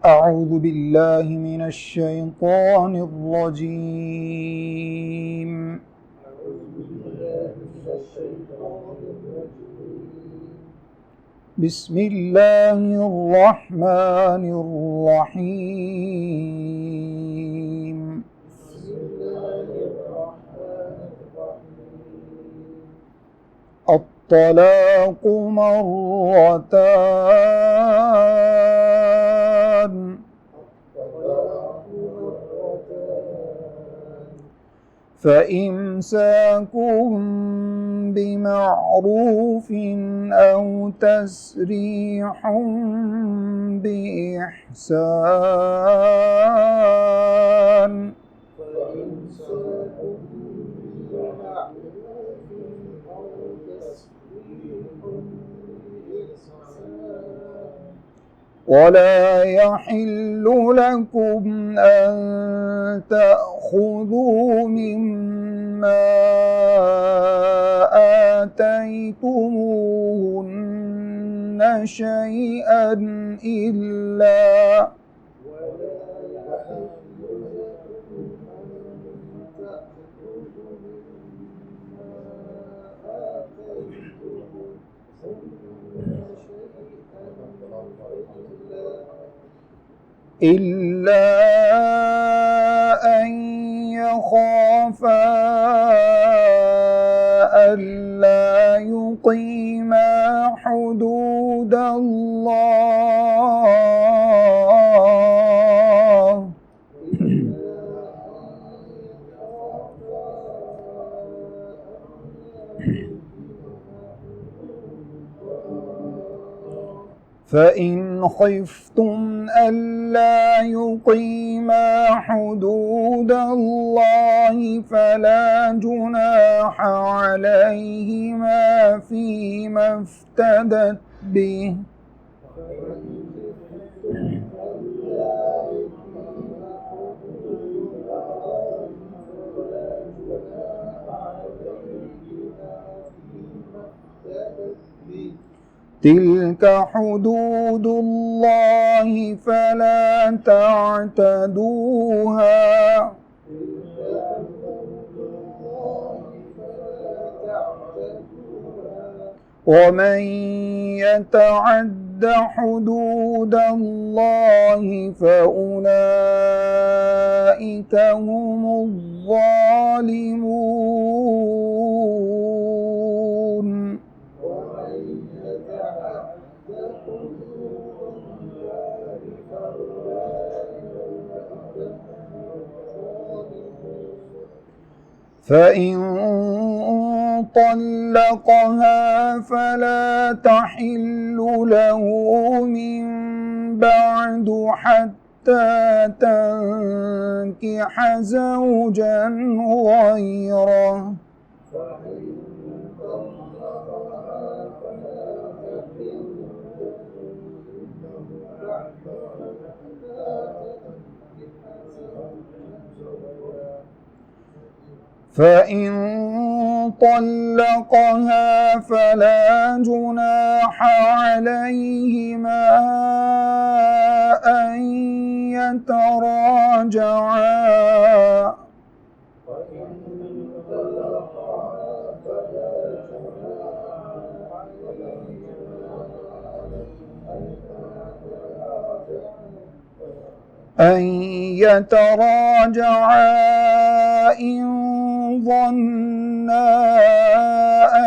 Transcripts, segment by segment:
أعوذ بالله من الشيطان الرجيم. بسم الله الرحمن الرحيم. الطلاق مرتان، فإمساكم بمعروف أو تسريح بإحسان. ولا يحل لكم أن تأخذوا مما آتيتموهن شيئا إلا أن يخافا ألا يقيما حدود الله فإن خفتم ألا يقيما حدود الله فلا جناح عليهما فيما افتدت به. تلك حدود الله فلا تعتدوها. ومن يتعد حدود الله فأولئك هم الظالمون. فإن طلقها فلا تحل له من بعد حتى تنكح زوجا غيره. فإن طلقها فلا جناح عليهما أن يتراجعا. إن ظنا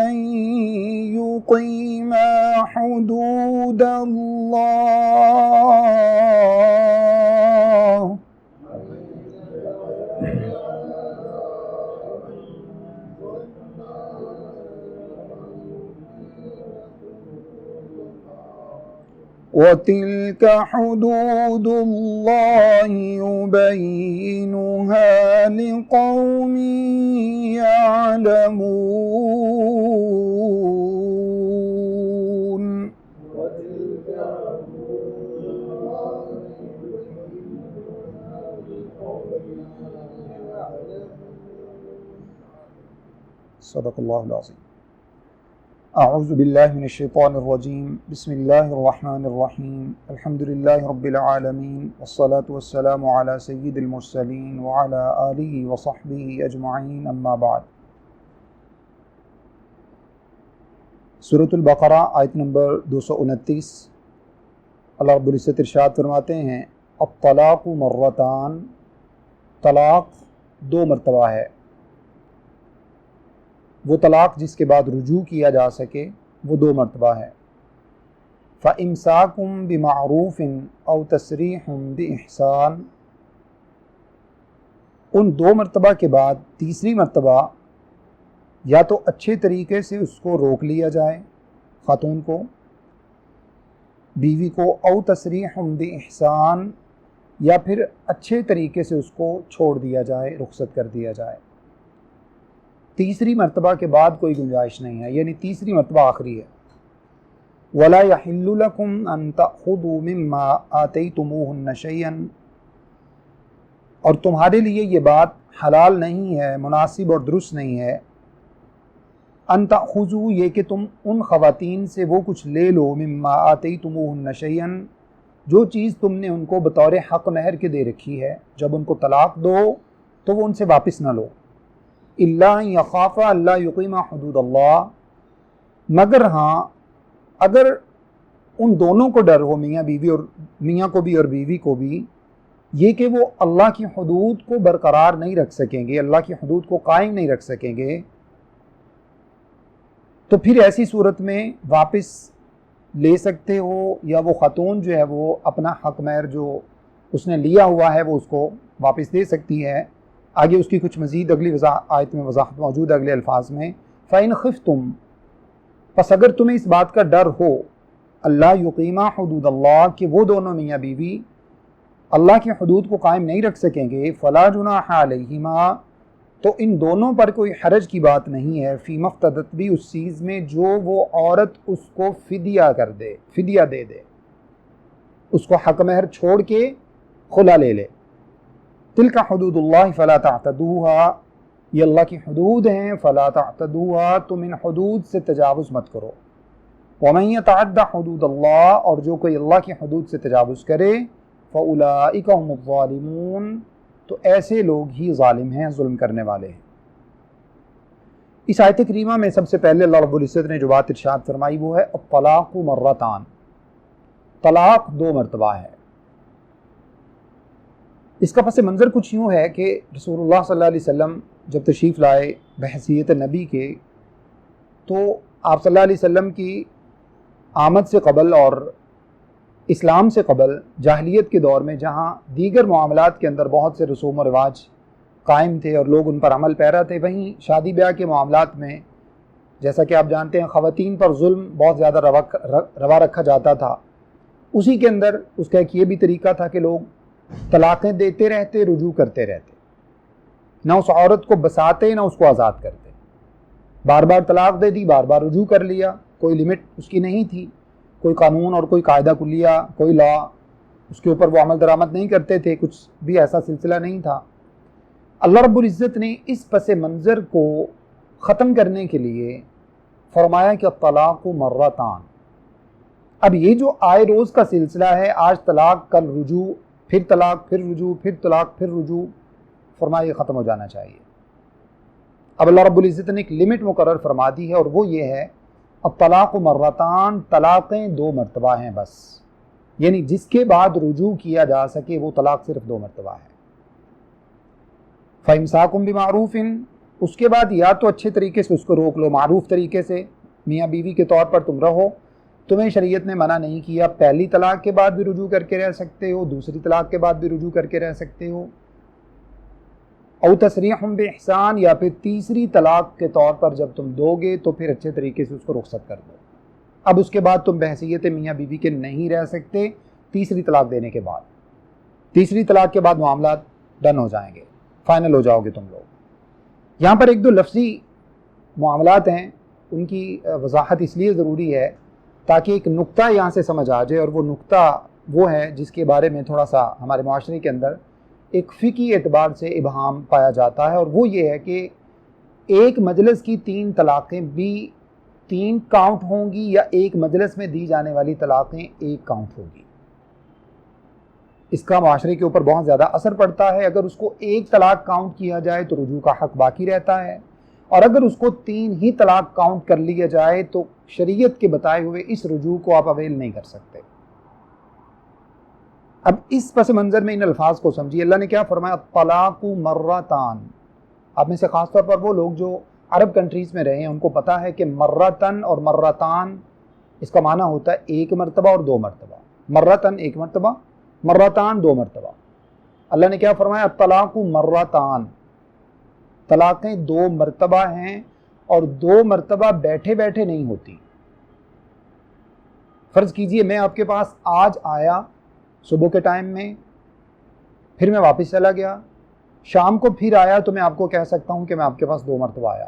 أن يقيما حدود الله. وتلك حدود الله يبينها لقوم يعلمون. صدق الله العظيم. اعوذ باللہ من الشیطان الرجیم بسم اللہ الرحمن الرحیم الحمد للہ رب العالمین والصلاة والسلام علی سید المرسلین وعلی آلہ وصحبہ اجمعین اما بعد۔ سورۃ البقرہ آیت نمبر 229۔ اللہ رب العزت ارشاد فرماتے ہیں الطلاق مرتان، طلاق دو مرتبہ ہے۔ وہ طلاق جس کے بعد رجوع کیا جا سکے وہ دو مرتبہ ہے۔ فَإِمْسَاكُمْ بِمَعْرُوفٍ أَوْ تَسْرِيحٌ بِإِحْسَانٍ، ان دو مرتبہ کے بعد تیسری مرتبہ یا تو اچھے طریقے سے اس کو روک لیا جائے، خاتون کو، بیوی کو، او تسریح بإحسان، یا پھر اچھے طریقے سے اس کو چھوڑ دیا جائے، رخصت کر دیا جائے۔ تیسری مرتبہ کے بعد کوئی گنجائش نہیں ہے، یعنی تیسری مرتبہ آخری ہے۔ وَلَا يَحِلُّ لَكُمْ أَن تَأْخُذُوا مِمَّا آتَيْتُمُوهُنَّ شَيْئًا، اور تمہارے لیے یہ بات حلال نہیں ہے، مناسب اور درست نہیں ہے، ان تأخذوا، یہ کہ تم ان خواتین سے وہ کچھ لے لو، مما آتیتموہن شیئا، جو چیز تم نے ان کو بطور حق مہر کے دے رکھی ہے، جب ان کو طلاق دو تو وہ ان سے واپس نہ لو۔ الا ان یخافا الا یقیما حدود اللہ، مگر ہاں اگر ان دونوں کو ڈر ہو، میاں کو بھی اور بیوی کو بھی، یہ کہ وہ اللہ کی حدود کو برقرار نہیں رکھ سکیں گے، اللہ کی حدود کو قائم نہیں رکھ سکیں گے، تو پھر ایسی صورت میں واپس لے سکتے ہو، یا وہ خاتون جو ہے وہ اپنا حق مہر جو اس نے لیا ہوا ہے وہ اس کو واپس دے سکتی ہے۔ آگے اس کی کچھ مزید اگلی آیت میں وضاحت موجود ہے اگلے الفاظ میں۔ فَإِنْ خِفْتُمْ، پس اگر تمہیں اس بات کا ڈر ہو، اللہ یقیما حدود اللہ، کہ وہ دونوں میاں بیوی اللہ کی حدود کو قائم نہیں رکھ سکیں گے، فَلَا جُنَاحَ عَلَيْهِمَا، تو ان دونوں پر کوئی حرج کی بات نہیں ہے، فی مفتدت بھی، اس چیز میں جو وہ عورت اس کو فدیہ کر دے، فدیہ دے دے، اس کو حق مہر چھوڑ کے خلا لے لے۔ تلک حدود اللہ فلا تعتدوها، یہ اللہ کی حدود ہیں، فلا تعتدوها، تم ان حدود سے تجاوز مت کرو۔ ومن یتعد حدود اللہ، اور جو کوئی اللہ کی حدود سے تجاوز کرے، فاولئک هم الظالمون، تو ایسے لوگ ہی ظالم ہیں، ظلم کرنے والے ہیں۔ اس آیت کریمہ میں سب سے پہلے اللہ رب العزت نے جو بات ارشاد فرمائی وہ ہے الطلاق مرتان، طلاق دو مرتبہ ہے۔ اس کا پس منظر کچھ یوں ہے کہ رسول اللہ صلی اللہ علیہ وسلم جب تشریف لائے بحیثیت نبی کے، تو آپ صلی اللہ علیہ وسلم کی آمد سے قبل اور اسلام سے قبل جاہلیت کے دور میں، جہاں دیگر معاملات کے اندر بہت سے رسوم و رواج قائم تھے اور لوگ ان پر عمل پیرا تھے، وہیں شادی بیاہ کے معاملات میں جیسا کہ آپ جانتے ہیں خواتین پر ظلم بہت زیادہ روا رکھا جاتا تھا۔ اسی کے اندر اس کا ایک یہ بھی طریقہ تھا کہ لوگ طلاقیں دیتے رہتے، رجوع کرتے رہتے، نہ اس عورت کو بساتے نہ اس کو آزاد کرتے، بار بار طلاق دے دی، بار بار رجوع کر لیا، کوئی لمٹ اس کی نہیں تھی، کوئی قانون اور کوئی قاعدہ کلیہ، کوئی لا اس کے اوپر وہ عمل درآمد نہیں کرتے تھے، کچھ بھی ایسا سلسلہ نہیں تھا۔ اللہ رب العزت نے اس پس منظر کو ختم کرنے کے لیے فرمایا کہ الطلاق مرتان۔ اب یہ جو آئے روز کا سلسلہ ہے، آج طلاق کل رجوع، پھر طلاق پھر رجوع، پھر طلاق پھر رجوع، فرمایا یہ ختم ہو جانا چاہیے۔ اب اللہ رب العزت نے ایک لمٹ مقرر فرما دی ہے، اور وہ یہ ہے الطلاق مرتان، طلاقیں دو مرتبہ ہیں بس، یعنی جس کے بعد رجوع کیا جا سکے وہ طلاق صرف دو مرتبہ ہے۔ فَإِمْسَاكُمْ بِمَعْرُوفٍ، اس کے بعد یا تو اچھے طریقے سے اس کو روک لو، معروف طریقے سے، میاں بیوی کے طور پر تم رہو، تمہیں شریعت نے منع نہیں کیا، پہلی طلاق کے بعد بھی رجوع کر کے رہ سکتے ہو، دوسری طلاق کے بعد بھی رجوع کر کے رہ سکتے ہو، او تسریح بإحسان، یا پھر تیسری طلاق کے طور پر جب تم دو گے تو پھر اچھے طریقے سے اس کو رخصت کر دو۔ اب اس کے بعد تم بحیثیت میاں بیوی کے نہیں رہ سکتے تیسری طلاق دینے کے بعد، تیسری طلاق کے بعد معاملات ڈن ہو جائیں گے، فائنل ہو جاؤ گے تم لوگ۔ یہاں پر ایک دو لفظی معاملات ہیں، ان کی وضاحت اس لیے ضروری ہے تاکہ ایک نقطہ یہاں سے سمجھ آ جائے، اور وہ نقطہ وہ ہے جس کے بارے میں تھوڑا سا ہمارے معاشرے کے اندر ایک فقہی اعتبار سے ابہام پایا جاتا ہے، اور وہ یہ ہے کہ ایک مجلس کی 3 طلاقیں بھی 3 کاؤنٹ ہوں گی یا ایک مجلس میں دی جانے والی طلاقیں 1 کاؤنٹ ہوگی. اس کا معاشرے کے اوپر بہت زیادہ اثر پڑتا ہے. اگر اس کو 1 طلاق کاؤنٹ کیا جائے تو رجوع کا حق باقی رہتا ہے، اور اگر اس کو 3 ہی طلاق کاؤنٹ کر لیا جائے تو شریعت کے بتائے ہوئے اس رجوع کو آپ اویل نہیں کر سکتے. اب اس پس منظر میں ان الفاظ کو سمجھیے. اللہ نے کیا فرمایا؟ طلاق مرتان. آپ میں سے خاص طور پر وہ لوگ جو عرب کنٹریز میں رہے ہیں ان کو پتا ہے کہ مرتن اور مرتان اس کا معنی ہوتا ہے 1 مرتبہ اور 2 مرتبہ. مرتن 1 مرتبہ، مرتان 2 مرتبہ. اللہ نے کیا فرمایا؟ طلاق مرتان. طلاقیں 2 مرتبہ ہیں، اور 2 مرتبہ بیٹھے بیٹھے نہیں ہوتی. فرض کیجئے میں آپ کے پاس آج آیا صبح کے ٹائم میں، پھر میں واپس چلا گیا، شام کو پھر آیا، تو میں آپ کو کہہ سکتا ہوں کہ میں آپ کے پاس 2 مرتبہ آیا.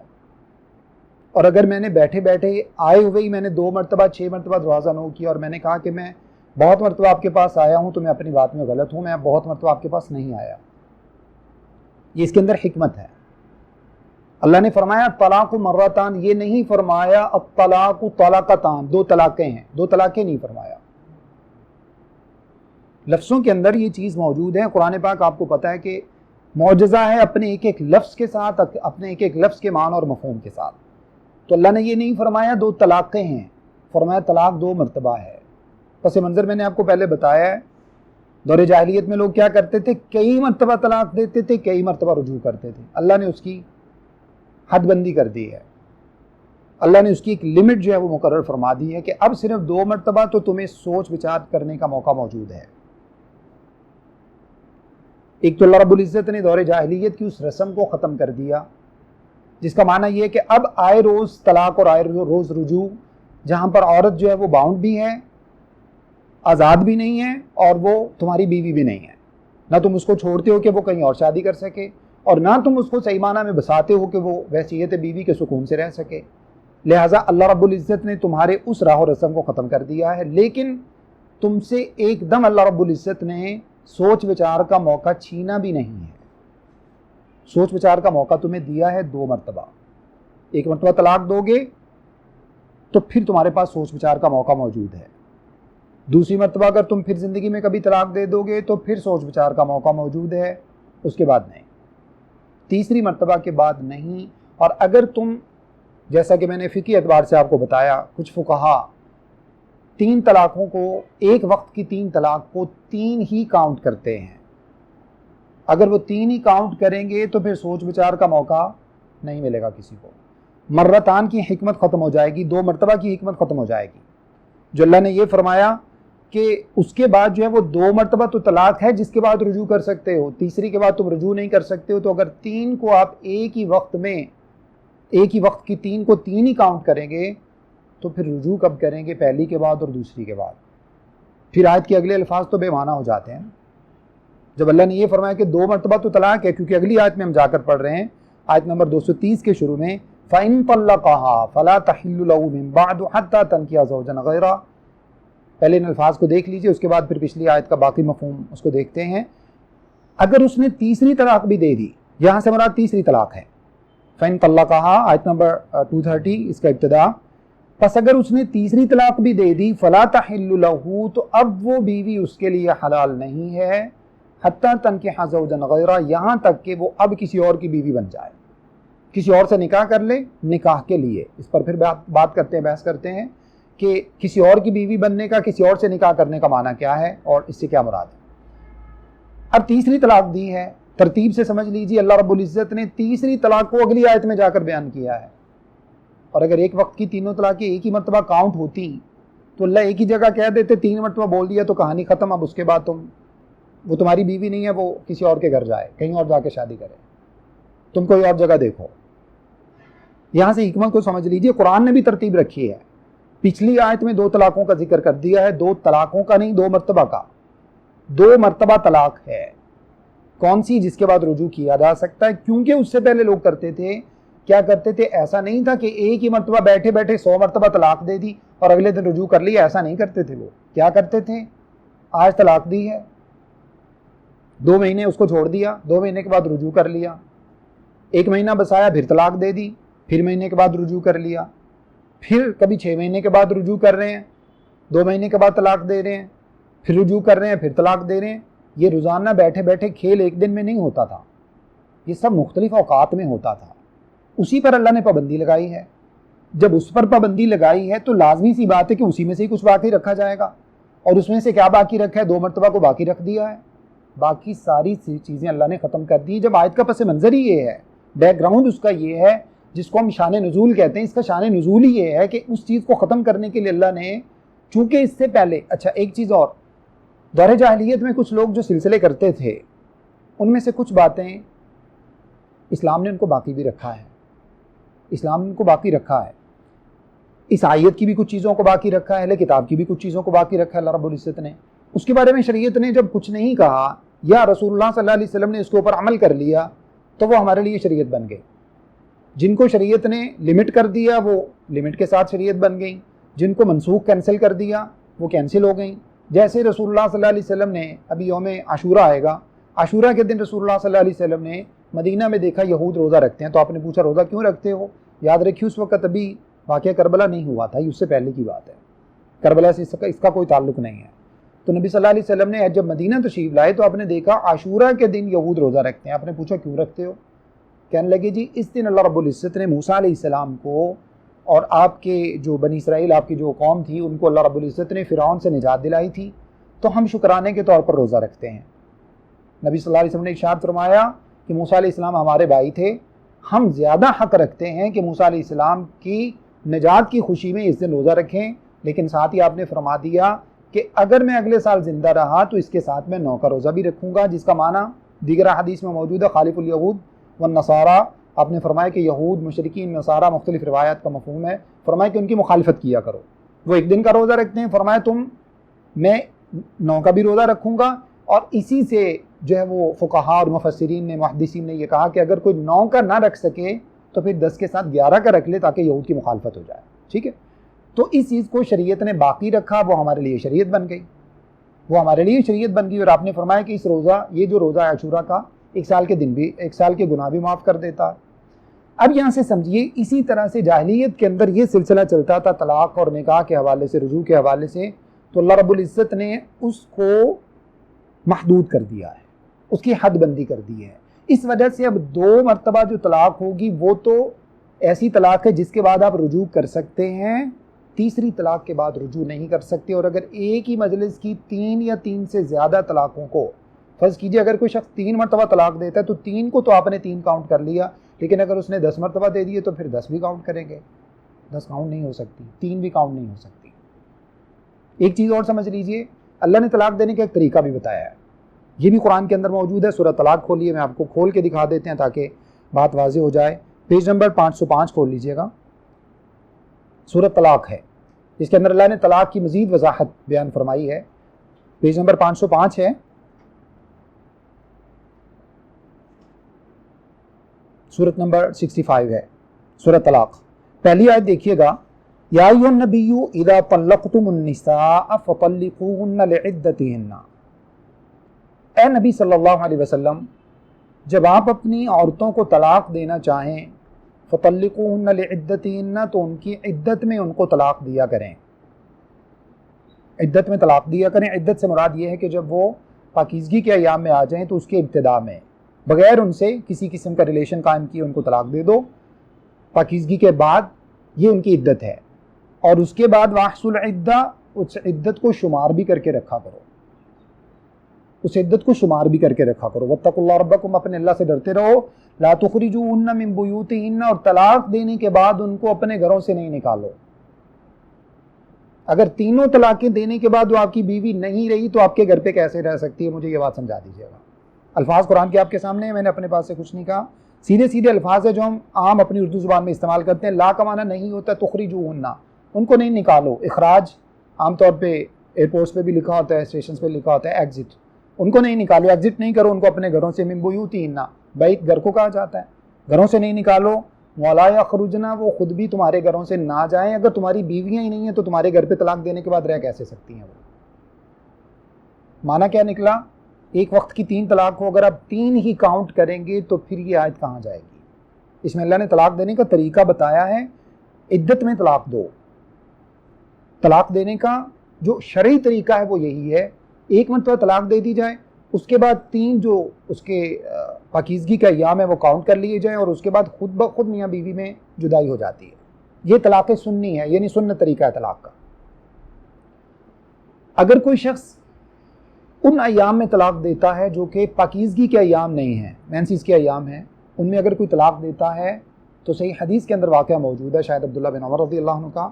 اور اگر میں نے بیٹھے بیٹھے آئے ہوئے ہی میں نے 2 مرتبہ 6 مرتبہ دروازہ نو کیا اور میں نے کہا کہ میں بہت مرتبہ آپ کے پاس آیا ہوں، تو میں اپنی بات میں غلط ہوں، میں بہت مرتبہ آپ کے پاس نہیں آیا. یہ اس کے اندر حکمت ہے. اللہ نے فرمایا طلاق مرتان، یہ نہیں فرمایا الطلاق طلاقتان، 2 طلاقیں ہیں، 2 طلاقیں نہیں فرمایا. لفظوں کے اندر یہ چیز موجود ہے. قرآن پاک آپ کو پتہ ہے کہ معجزہ ہے اپنے ایک ایک لفظ کے ساتھ، اپنے ایک ایک لفظ کے معنی اور مفہوم کے ساتھ. تو اللہ نے یہ نہیں فرمایا 2 طلاقیں ہیں، فرمایا طلاق 2 مرتبہ ہے. پس منظر میں نے آپ کو پہلے بتایا ہے، دور جاہلیت میں لوگ کیا کرتے تھے؟ کئی مرتبہ طلاق دیتے تھے، کئی مرتبہ رجوع کرتے تھے. اللہ نے اس کی حد بندی کر دی ہے. اللہ نے اس کی ایک لمٹ جو ہے وہ مقرر فرما دی ہے کہ اب صرف 2 مرتبہ تو تمہیں سوچ وچار کرنے کا موقع موجود ہے. ایک تو اللہ رب العزت نے دور جاہلیت کی اس رسم کو ختم کر دیا، جس کا معنی یہ ہے کہ اب آئے روز طلاق اور آئے روز رجوع، جہاں پر عورت جو ہے وہ باؤنڈ بھی ہے، آزاد بھی نہیں ہے، اور وہ تمہاری بیوی بھی نہیں ہے. نہ تم اس کو چھوڑتے ہو کہ وہ کہیں اور شادی کر سکے، اور نہ تم اس کو صحیح معنی میں بساتے ہو کہ وہ وحشیت بیوی کے سکون سے رہ سکے. لہٰذا اللہ رب العزت نے تمہارے اس راہ و رسم کو ختم کر دیا ہے. لیکن تم سے ایک دم اللہ رب العزت نے سوچ وچار کا موقع چھینا بھی نہیں ہے. سوچ وچار کا موقع تمہیں دیا ہے 2 مرتبہ. 1 مرتبہ طلاق دو گے تو پھر تمہارے پاس سوچ وچار کا موقع موجود ہے. دوسری مرتبہ اگر تم پھر زندگی میں کبھی طلاق دے دو گے تو پھر سوچ وچار کا موقع موجود ہے، اس کے بعد نہیں. تیسری مرتبہ کے بعد نہیں. اور اگر تم، جیسا کہ میں نے فقہی اعتبار سے آپ کو بتایا، کچھ فقہا 3 طلاقوں کو، ایک وقت کی 3 طلاق کو 3 ہی کاؤنٹ کرتے ہیں. اگر وہ 3 ہی کاؤنٹ کریں گے تو پھر سوچ وچار کا موقع نہیں ملے گا کسی کو. مرتان کی حکمت ختم ہو جائے گی، 2 مرتبہ کی حکمت ختم ہو جائے گی. جو اللہ نے یہ فرمایا کہ اس کے بعد جو ہے وہ 2 مرتبہ تو طلاق ہے جس کے بعد رجوع کر سکتے ہو، تیسری کے بعد تم رجوع نہیں کر سکتے ہو. تو اگر 3 کو آپ ایک ہی وقت میں، ایک ہی وقت کی 3 کو 3 ہی کاؤنٹ کریں گے تو پھر رجوع کب کریں گے؟ پہلی کے بعد اور دوسری کے بعد. پھر آیت کے اگلے الفاظ تو بے معنی ہو جاتے ہیں. جب اللہ نے یہ فرمایا کہ 2 مرتبہ تو طلاق ہے، کیونکہ اگلی آیت میں ہم جا کر پڑھ رہے ہیں، آیت نمبر 230 کے شروع میں فَإِن طَلَّقَهَا فَلَا تَحِلُّ لَهُ مِن بَعْدُ حَتَّى تَنكِحَ زَوْجًا غَيْرَهُ. پہلے ان الفاظ کو دیکھ لیجئے، اس کے بعد پھر پچھلی آیت کا باقی مفہوم اس کو دیکھتے ہیں. اگر اس نے تیسری طلاق بھی دے دی، یہاں سے مراد تیسری طلاق ہے. فَإِن طَلَّقَهَا آیت نمبر 230 اس کا ابتدا. پس اگر اس نے تیسری طلاق بھی دے دی فَلَا تَحِلُّ لَهُ، تو اب وہ بیوی اس کے لیے حلال نہیں ہے، حتیٰ تنکح زوجا غیرہ، یہاں تک کہ وہ اب کسی اور کی بیوی بن جائے، کسی اور سے نکاح کر لے نکاح کے لیے. اس پر پھر بات کرتے ہیں، بحث کرتے ہیں کہ کسی اور کی بیوی بننے کا، کسی اور سے نکاح کرنے کا معنی کیا ہے اور اس سے کیا مراد ہے. اب تیسری طلاق دی ہے، ترتیب سے سمجھ لیجیے. اللہ رب العزت نے تیسری طلاق کو اگلی آیت میں جا کر بیان کیا ہے. اور اگر ایک وقت کی تینوں طلاقیں ایک ہی مرتبہ کاؤنٹ ہوتی تو اللہ ایک ہی جگہ کہہ دیتے 3 مرتبہ بول دیا تو کہانی ختم. اب اس کے بعد وہ تمہاری بیوی نہیں ہے، وہ کسی اور کے گھر جائے، کہیں اور جا کے شادی کرے، تم کوئی اور جگہ دیکھو. یہاں سے حکمت کو سمجھ لیجئے. قرآن نے بھی ترتیب رکھی ہے. پچھلی آیت میں 2 طلاقوں کا ذکر کر دیا ہے، 2 طلاقوں کا نہیں، 2 مرتبہ کا. 2 مرتبہ طلاق ہے. کون سی؟ جس کے بعد رجوع کیا جا سکتا ہے. کیونکہ اس سے پہلے لوگ کرتے تھے، کیا کرتے تھے؟ ایسا نہیں تھا کہ ایک ہی مرتبہ بیٹھے بیٹھے 100 مرتبہ طلاق دے دی اور اگلے دن رجوع کر لیا. ایسا نہیں کرتے تھے. وہ کیا کرتے تھے؟ آج طلاق دی ہے، 2 مہینے اس کو چھوڑ دیا، 2 مہینے کے بعد رجوع کر لیا، 1 مہینہ بسایا، پھر طلاق دے دی، پھر مہینے کے بعد رجوع کر لیا. پھر کبھی 6 مہینے کے بعد رجوع کر رہے ہیں، 2 مہینے کے بعد طلاق دے رہے ہیں، پھر رجوع کر رہے ہیں، پھر طلاق دے رہے ہیں۔ یہ روزانہ بیٹھے بیٹھے کھیل ایک دن میں نہیں ہوتا تھا، یہ سب مختلف اوقات میں ہوتا تھا۔ اسی پر اللہ نے پابندی لگائی ہے۔ جب اس پر پابندی لگائی ہے تو لازمی سی بات ہے کہ اسی میں سے ہی کچھ باقی رکھا جائے گا، اور اس میں سے کیا باقی رکھا ہے؟ 2 مرتبہ کو باقی رکھ دیا ہے، باقی ساری چیزیں اللہ نے ختم کر دی۔ جب آیت کا پس منظر ہی یہ ہے، بیک گراؤنڈ اس کا یہ ہے، جس کو ہم شان نزول کہتے ہیں، اس کا شان نزول ہی یہ ہے کہ اس چیز کو ختم کرنے کے لیے اللہ نے، چونکہ اس سے پہلے، اچھا ایک چیز اور، دور جاہلیت میں کچھ لوگ جو سلسلے کرتے تھے، ان میں سے کچھ باتیں اسلام نے ان کو باقی بھی رکھا ہے، اسلام نے ان کو باقی رکھا ہے۔ اس آیت کی بھی کچھ چیزوں کو باقی رکھا ہے، اہل کتاب کی بھی کچھ چیزوں کو باقی رکھا ہے اللہ رب العزت نے۔ اس کے بارے میں شریعت نے جب کچھ نہیں کہا یا رسول اللہ صلی اللہ علیہ وسلم نے اس کے اوپر عمل کر لیا تو وہ ہمارے لیے شریعت بن گئی۔ جن کو شریعت نے لمٹ کر دیا وہ لمٹ کے ساتھ شریعت بن گئی، جن کو منسوخ کینسل کر دیا وہ کینسل ہو گئیں۔ جیسے رسول اللہ صلی اللہ علیہ وسلم نے، ابھی یوم عاشورہ آئے گا، عاشورہ کے دن رسول اللہ صلی اللہ علیہ وسلم نے مدینہ میں دیکھا یہود روزہ رکھتے ہیں، تو آپ نے پوچھا روزہ کیوں رکھتے ہو؟ یاد رکھیے اس وقت ابھی واقعہ کربلا نہیں ہوا تھا، یہ اس سے پہلے کی بات ہے، کربلا سے اس کا کوئی تعلق نہیں ہے۔ تو نبی صلی اللہ علیہ وسلم نے جب مدینہ تشریف لائے تو آپ نے دیکھا عاشورہ کے دن یہود روزہ رکھتے ہیں۔ آپ نے پوچھا کیوں رکھتے ہو؟ کہنے لگے جی اس دن اللہ رب العزت نے موسیٰ علیہ السلام کو اور آپ کے جو بنی اسرائیل، آپ کی جو قوم تھی، ان کو اللہ رب العزت نے فرعون سے نجات دلائی تھی، تو ہم شکرانے کے طور پر روزہ رکھتے ہیں۔ نبی صلی اللہ علیہ وسلم نے ارشاد فرمایا کہ موسیٰ علیہ السلام ہمارے بھائی تھے، ہم زیادہ حق رکھتے ہیں کہ موسیٰ علیہ السلام کی نجات کی خوشی میں اس دن روزہ رکھیں، لیکن ساتھ ہی آپ نے فرما دیا کہ اگر میں اگلے سال زندہ رہا تو اس کے ساتھ میں 9 کا روزہ بھی رکھوں گا، جس کا معنی دیگر حدیث میں موجود ہے خالف الیہود والنصارى۔ آپ نے فرمایا کہ یہود، مشرکین، نصارہ، مختلف روایات کا مفہوم ہے، فرمایا کہ ان کی مخالفت کیا کرو۔ وہ ایک دن کا روزہ رکھتے ہیں، فرمایا میں 9 کا بھی روزہ رکھوں گا، اور اسی سے جو ہے وہ فقہاء اور مفسرین نے، محدثین نے یہ کہا کہ اگر کوئی 9 کا نہ رکھ سکے تو پھر 10 کے ساتھ 11 کا رکھ لے تاکہ یہود کی مخالفت ہو جائے، ٹھیک ہے۔ تو اس چیز کو شریعت نے باقی رکھا، وہ ہمارے لیے شریعت بن گئی، وہ ہمارے لیے شریعت بن گئی۔ اور آپ نے فرمایا کہ اس روزہ، یہ جو روزہ ہے عاشورہ کا، 1 سال کے دن بھی، 1 سال کے گناہ بھی معاف کر دیتا ہے۔ اب یہاں سے سمجھیے اسی طرح سے جاہلیت کے اندر یہ سلسلہ چلتا تھا طلاق اور نکاح کے حوالے سے، رجوع کے حوالے سے، تو اللہ رب العزت نے اس کو محدود کر دیا ہے، اس کی حد بندی کر دی ہے۔ اس وجہ سے اب 2 مرتبہ جو طلاق ہوگی وہ تو ایسی طلاق ہے جس کے بعد آپ رجوع کر سکتے ہیں، تیسری طلاق کے بعد رجوع نہیں کر سکتے۔ اور اگر ایک ہی مجلس کی 3 یا 3 سے زیادہ طلاقوں کو، فرض کیجئے اگر کوئی شخص 3 مرتبہ طلاق دیتا ہے تو 3 کو تو آپ نے 3 کاؤنٹ کر لیا، لیکن اگر اس نے 10 مرتبہ دے دیے تو پھر 10 بھی کاؤنٹ کریں گے، 10 کاؤنٹ نہیں ہو سکتی، 3 بھی کاؤنٹ نہیں ہو سکتی۔ ایک چیز اور سمجھ لیجئے، اللہ نے طلاق دینے کا ایک طریقہ بھی بتایا ہے، یہ بھی قرآن کے اندر موجود ہے۔ سورہ طلاق کھولیے، میں آپ کو کھول کے دکھا دیتے ہیں تاکہ بات واضح ہو جائے۔ پیج نمبر 505 کھول لیجئے گا، سورہ طلاق ہے، اس کے اندر اللہ نے طلاق کی مزید وضاحت بیان فرمائی ہے۔ پیج نمبر 505 ہے، سورۃ نمبر 65 ہے، سورہ طلاق۔ پہلی آیت دیکھیے گا، یا ایھا النبی اذا طلقتم النساء فطلقوهن لعدتهن۔ اے نبی صلی اللہ علیہ وسلم، جب آپ اپنی عورتوں کو طلاق دینا چاہیں، فطلقوهن لعدتهن، تو ان کی عدت میں ان کو طلاق دیا کریں، عدت میں طلاق دیا کریں۔ عدت سے مراد یہ ہے کہ جب وہ پاکیزگی کے ایام میں آ جائیں تو اس کے ابتدا میں بغیر ان سے کسی قسم کا ریلیشن قائم کیے ان کو طلاق دے دو، پاکیزگی کے بعد یہ ان کی عدت ہے۔ اور اس کے بعد واحصوا العدہ، اس عدت کو شمار بھی کر کے رکھا کرو، اس عدت کو شمار بھی کر کے رکھا کرو۔ واتقوا اللہ ربکم، اپنے اللہ سے ڈرتے رہو۔ لا تخرجوهن من بیوتہن، اور طلاق دینے کے بعد ان کو اپنے گھروں سے نہیں نکالو۔ اگر تینوں طلاقیں دینے کے بعد وہ آپ کی بیوی نہیں رہی تو آپ کے گھر پہ کیسے رہ سکتی ہے؟ مجھے یہ بات سمجھا دیجیے گا۔ الفاظ قرآن کے آپ کے سامنے ہیں، میں نے اپنے پاس سے کچھ نہیں کہا، سیدھے سیدھے الفاظ ہیں جو ہم عام اپنی اردو زبان میں استعمال کرتے ہیں۔ لا کا معنی نہیں ہوتا تخرجوهن، ان کو نہیں نکالو۔ اخراج عام طور پہ ایئرپورٹس پہ بھی لکھا ہوتا ہے، اسٹیشنز پہ لکھا ہوتا ہے ایگزٹ، ان کو نہیں نکالو، ایگزٹ نہیں کرو ان کو اپنے گھروں سے۔ من بیوتہن، بیت گھر کو کہا جاتا ہے، گھروں سے نہیں نکالو۔ ولا یخرجن، وہ خود بھی تمہارے گھروں سے نہ جائیں۔ اگر تمہاری بیویاں ہی نہیں ہیں تو تمہارے گھر پہ طلاق دینے کے بعد رہ کیسے سکتی ہیں وہ؟ معنی کیا نکلا؟ ایک وقت کی 3 طلاق ہو، اگر آپ 3 ہی کاؤنٹ کریں گے تو پھر یہ آیت کہاں جائے گی؟ اس میں اللہ نے طلاق دینے کا طریقہ بتایا ہے، عدت میں طلاق دو، طلاق دینے کا جو شرعی طریقہ ہے وہ یہی ہے، ایک مرتبہ طلاق دے دی جائے، اس کے بعد 3 جو اس کے پاکیزگی کا ایام ہے وہ کاؤنٹ کر لیے جائیں، اور اس کے بعد خود بخود میاں بیوی میں جدائی ہو جاتی ہے۔ یہ طلاق سنی ہے، یعنی سنت طریقہ ہے طلاق کا۔ اگر کوئی شخص ان ایام میں طلاق دیتا ہے جو کہ پاکیزگی کے ایام نہیں ہیں، مینسز کے ایام ہیں، ان میں اگر کوئی طلاق دیتا ہے تو صحیح حدیث کے اندر واقعہ موجود ہے، شاید عبداللہ بن عمر رضی اللہ عنہ کا،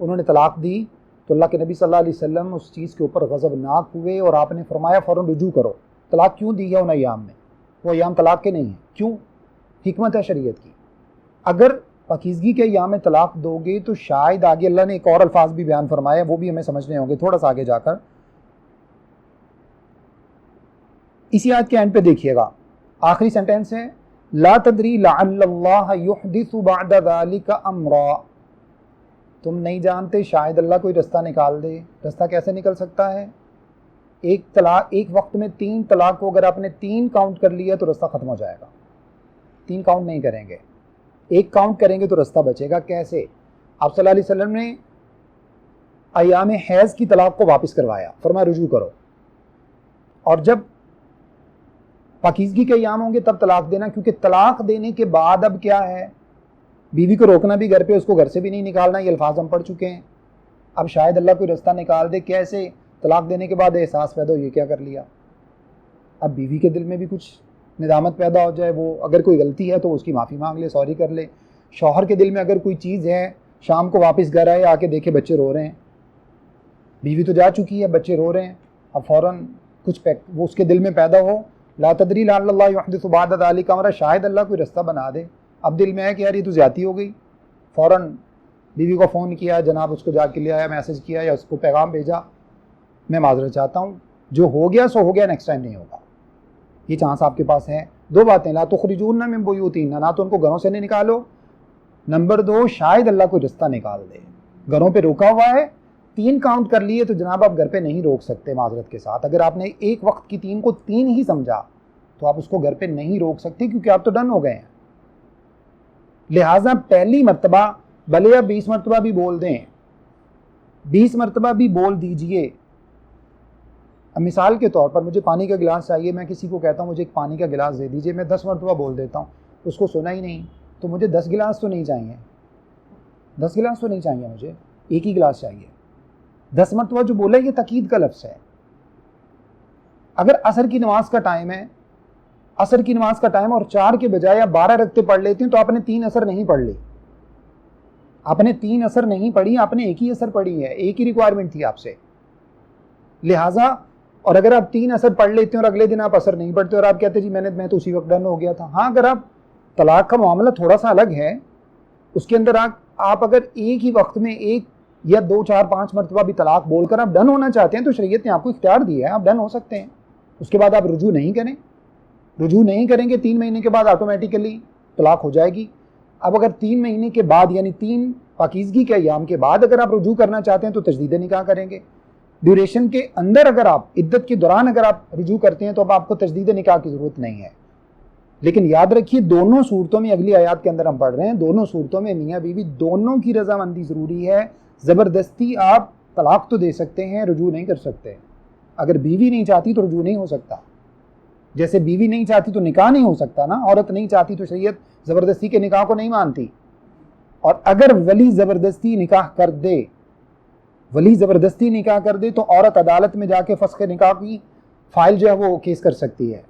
انہوں نے طلاق دی تو اللہ کے نبی صلی اللہ علیہ وسلم اس چیز کے اوپر غضبناک ہوئے، اور آپ نے فرمایا فوراً رجوع کرو۔ طلاق کیوں دی ہے ان ایام میں؟ وہ ایام طلاق کے نہیں ہیں، کیوں؟ حکمت ہے شریعت کی۔ اگر پاکیزگی کے ایام میں طلاق دو گے تو شاید آگے اللہ نے ایک اور الفاظ بھی بیان فرمایا، وہ بھی ہمیں سمجھنے ہوں گے تھوڑا سا آگے جا کر۔ اسی آیت کے اینڈ پہ دیکھیے گا، آخری سینٹینس ہے لا تدری لعل اللہ یحدث بعد ذلک امرا، تم نہیں جانتے شاید اللہ کوئی رستہ نکال دے۔ رستہ کیسے نکل سکتا ہے؟ ایک وقت میں 3 طلاق کو اگر آپ نے 3 کاؤنٹ کر لیا تو رستہ ختم ہو جائے گا۔ 3 کاؤنٹ نہیں کریں گے، 1 کاؤنٹ کریں گے تو رستہ بچے گا۔ کیسے؟ آپ صلی اللہ علیہ وسلم نے ایام حیض کی طلاق کو واپس کروایا، فرمایا رجوع کرو، اور جب پاکیزگی کے ایام ہوں گے تب طلاق دینا، کیونکہ طلاق دینے کے بعد اب کیا ہے، بیوی کو روکنا بھی گھر پہ، اس کو گھر سے بھی نہیں نکالنا، یہ الفاظ ہم پڑھ چکے ہیں۔ اب شاید اللہ کوئی رستہ نکال دے۔ کیسے؟ طلاق دینے کے بعد احساس پیدا ہو یہ کیا کر لیا۔ اب بیوی کے دل میں بھی کچھ ندامت پیدا ہو جائے، وہ اگر کوئی غلطی ہے تو اس کی معافی مانگ لے، سوری کر لے۔ شوہر کے دل میں اگر کوئی چیز ہے، شام کو واپس گھر آئے، آ کے دیکھے بچے رو رہے ہیں، بیوی تو جا چکی ہے، بچے رو رہے ہیں، اب فوراً کچھ وہ اس کے دل میں پیدا ہو، لا تدری لعل اللہ یحدث بعد ذلک امرا، شاید اللہ کوئی رستہ بنا دے۔ اب دل میں ہے کہ یار یہ تو زیادتی ہو گئی، فوراً بیوی کو فون کیا، جناب اس کو جا کے لے آیا، میسج کیا یا اس کو پیغام بھیجا، میں معذرت چاہتا ہوں، جو ہو گیا سو ہو گیا، نیکسٹ ٹائم نہیں ہوگا۔ یہ چانس آپ کے پاس ہے۔ 2 باتیں، لا تخرجون من بیوتہن، نہ تو ان کو گھروں سے نہیں نکالو، نمبر 2 شاید اللہ کوئی رستہ نکال دے۔ گھروں پہ روکا ہوا ہے، 3 کاؤنٹ کر لیے تو جناب آپ گھر پہ نہیں روک سکتے معذرت کے ساتھ۔ اگر آپ نے ایک وقت کی 3 کو 3 ہی سمجھا تو آپ اس کو گھر پہ نہیں روک سکتے، کیونکہ آپ تو ڈن ہو گئے ہیں۔ لہٰذا پہلی مرتبہ بھلے آپ 20 مرتبہ بھی بول دیں، 20 مرتبہ بھی بول دیجئے۔ اب مثال کے طور پر مجھے پانی کا گلاس چاہیے، میں کسی کو کہتا ہوں مجھے ایک پانی کا گلاس دے دیجئے، میں 10 مرتبہ بول دیتا ہوں، اس کو سنا ہی نہیں، تو مجھے 10 گلاس تو نہیں چاہیے، 10 گلاس تو نہیں چاہیے، مجھے ایک ہی گلاس چاہیے۔ 10 مرتبہ جو بولا یہ تاکید کا لفظ ہے۔ اگر عصر کی نماز کا ٹائم ہے، عصر کی نماز کا ٹائم اور 4 کے بجائے آپ 12 رکعتیں پڑھ لیتے ہیں تو آپ نے 3 عصر نہیں پڑھ لی، آپ نے 3 عصر نہیں پڑھی، آپ نے ایک ہی عصر پڑھی ہے، ایک ہی ریکوائرمنٹ تھی آپ سے۔ لہٰذا اور اگر آپ 3 عصر پڑھ لیتے ہیں اور اگلے دن آپ عصر نہیں پڑھتے اور آپ کہتے جی میں تو اسی وقت ڈن ہو گیا تھا۔ ہاں، اگر آپ طلاق کا معاملہ تھوڑا سا الگ ہے، اس کے اندر آپ اگر ایک ہی وقت میں 1 یا 2 4 5 مرتبہ بھی طلاق بول کر آپ ڈن ہونا چاہتے ہیں تو شریعت نے آپ کو اختیار دیا ہے، آپ ڈن ہو سکتے ہیں۔ اس کے بعد آپ رجوع نہیں کریں، رجوع نہیں کریں گے، 3 مہینے کے بعد آٹومیٹیکلی طلاق ہو جائے گی۔ اب اگر 3 مہینے کے بعد یعنی 3 پاکیزگی کے ایام کے بعد اگر آپ رجوع کرنا چاہتے ہیں تو تجدید نکاح کریں گے۔ ڈیوریشن کے اندر اگر آپ عدت کے دوران اگر آپ رجوع کرتے ہیں تو اب آپ کو تجدید نکاح کی ضرورت نہیں ہے۔ لیکن یاد رکھیے دونوں صورتوں میں، اگلی آیات کے اندر ہم پڑھ رہے ہیں، دونوں صورتوں میں میاں بیوی دونوں کی رضامندی ضروری ہے۔ زبردستی آپ طلاق تو دے سکتے ہیں، رجوع نہیں کر سکتے۔ اگر بیوی نہیں چاہتی تو رجوع نہیں ہو سکتا، جیسے بیوی نہیں چاہتی تو نکاح نہیں ہو سکتا نا، عورت نہیں چاہتی تو شریعت زبردستی کے نکاح کو نہیں مانتی۔ اور اگر ولی زبردستی نکاح کر دے، ولی زبردستی نکاح کر دے تو عورت عدالت میں جا کے فسخ نکاح کی فائل جو ہے وہ کیس کر سکتی ہے،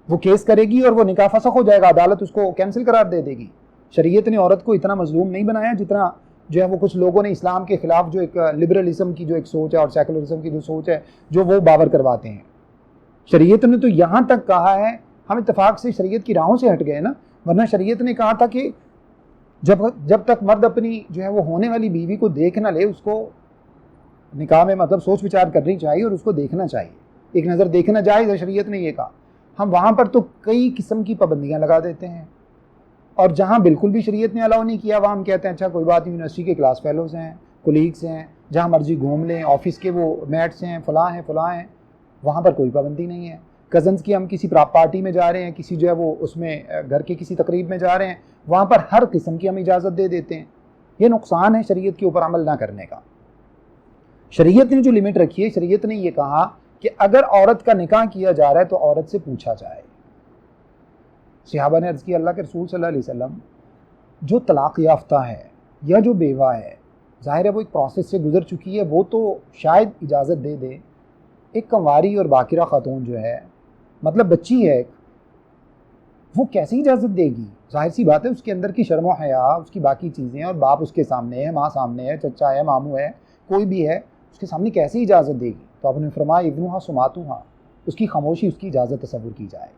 وہ کیس کرے گی اور وہ نکاح فسخ ہو جائے گا، عدالت اس کو کینسل قرار دے دے گی۔ شریعت نے عورت کو اتنا مظلوم نہیں بنایا جتنا جو ہے وہ کچھ لوگوں نے اسلام کے خلاف جو ایک لبرلزم کی جو ایک سوچ ہے اور سیکولرزم کی جو سوچ ہے جو وہ باور کرواتے ہیں۔ شریعت نے تو یہاں تک کہا ہے، ہم اتفاق سے شریعت کی راہوں سے ہٹ گئے نا، ورنہ شریعت نے کہا تھا کہ جب تک مرد اپنی جو ہے وہ ہونے والی بیوی کو دیکھ نہ لے، اس کو نکاح میں مطلب سوچ وچار کرنی چاہیے اور اس کو دیکھنا چاہیے، ایک نظر دیکھنا جائز ہے، شریعت نے یہ کہا۔ ہم وہاں پر تو کئی قسم کی پابندیاں لگا دیتے ہیں، اور جہاں بالکل بھی شریعت نے الاؤ نہیں کیا وہاں ہم کہتے ہیں اچھا کوئی بات، یونیورسٹی کے کلاس فیلوز ہیں، کولیگس ہیں، جہاں مرضی گھوم لیں، آفس کے وہ میٹس ہیں، فلاں ہیں، وہاں پر کوئی پابندی نہیں ہے۔ کزنز کی ہم کسی پارٹی میں جا رہے ہیں، کسی جو ہے وہ اس میں گھر کے کسی تقریب میں جا رہے ہیں، وہاں پر ہر قسم کی ہم اجازت دے دیتے ہیں۔ یہ نقصان ہے شریعت کے اوپر عمل نہ کرنے کا۔ شریعت نے جو لمٹ رکھی ہے، شریعت نے یہ کہا کہ اگر عورت کا نکاح کیا جا رہا ہے تو عورت سے پوچھا جائے۔ صحابہ نے عرض کی اللہ کے رسول صلی اللہ علیہ وسلم، جو طلاق یافتہ ہے یا جو بیوہ ہے، ظاہر ہے وہ ایک پروسیس سے گزر چکی ہے، وہ تو شاید اجازت دے دے، ایک کنواری اور باکرہ خاتون جو ہے، مطلب بچی ہے، وہ کیسے اجازت دے گی؟ ظاہر سی بات ہے اس کے اندر کی شرم و حیا، اس کی باقی چیزیں، اور باپ اس کے سامنے ہے، ماں سامنے ہے، چچا ہے، ماموں ہے، کوئی بھی ہے، اس کے سامنے کیسے اجازت دے گی؟ تو آپ نے فرمایا اذنھا سماطھا، اس کی خاموشی اس کی اجازت تصور کی جائے۔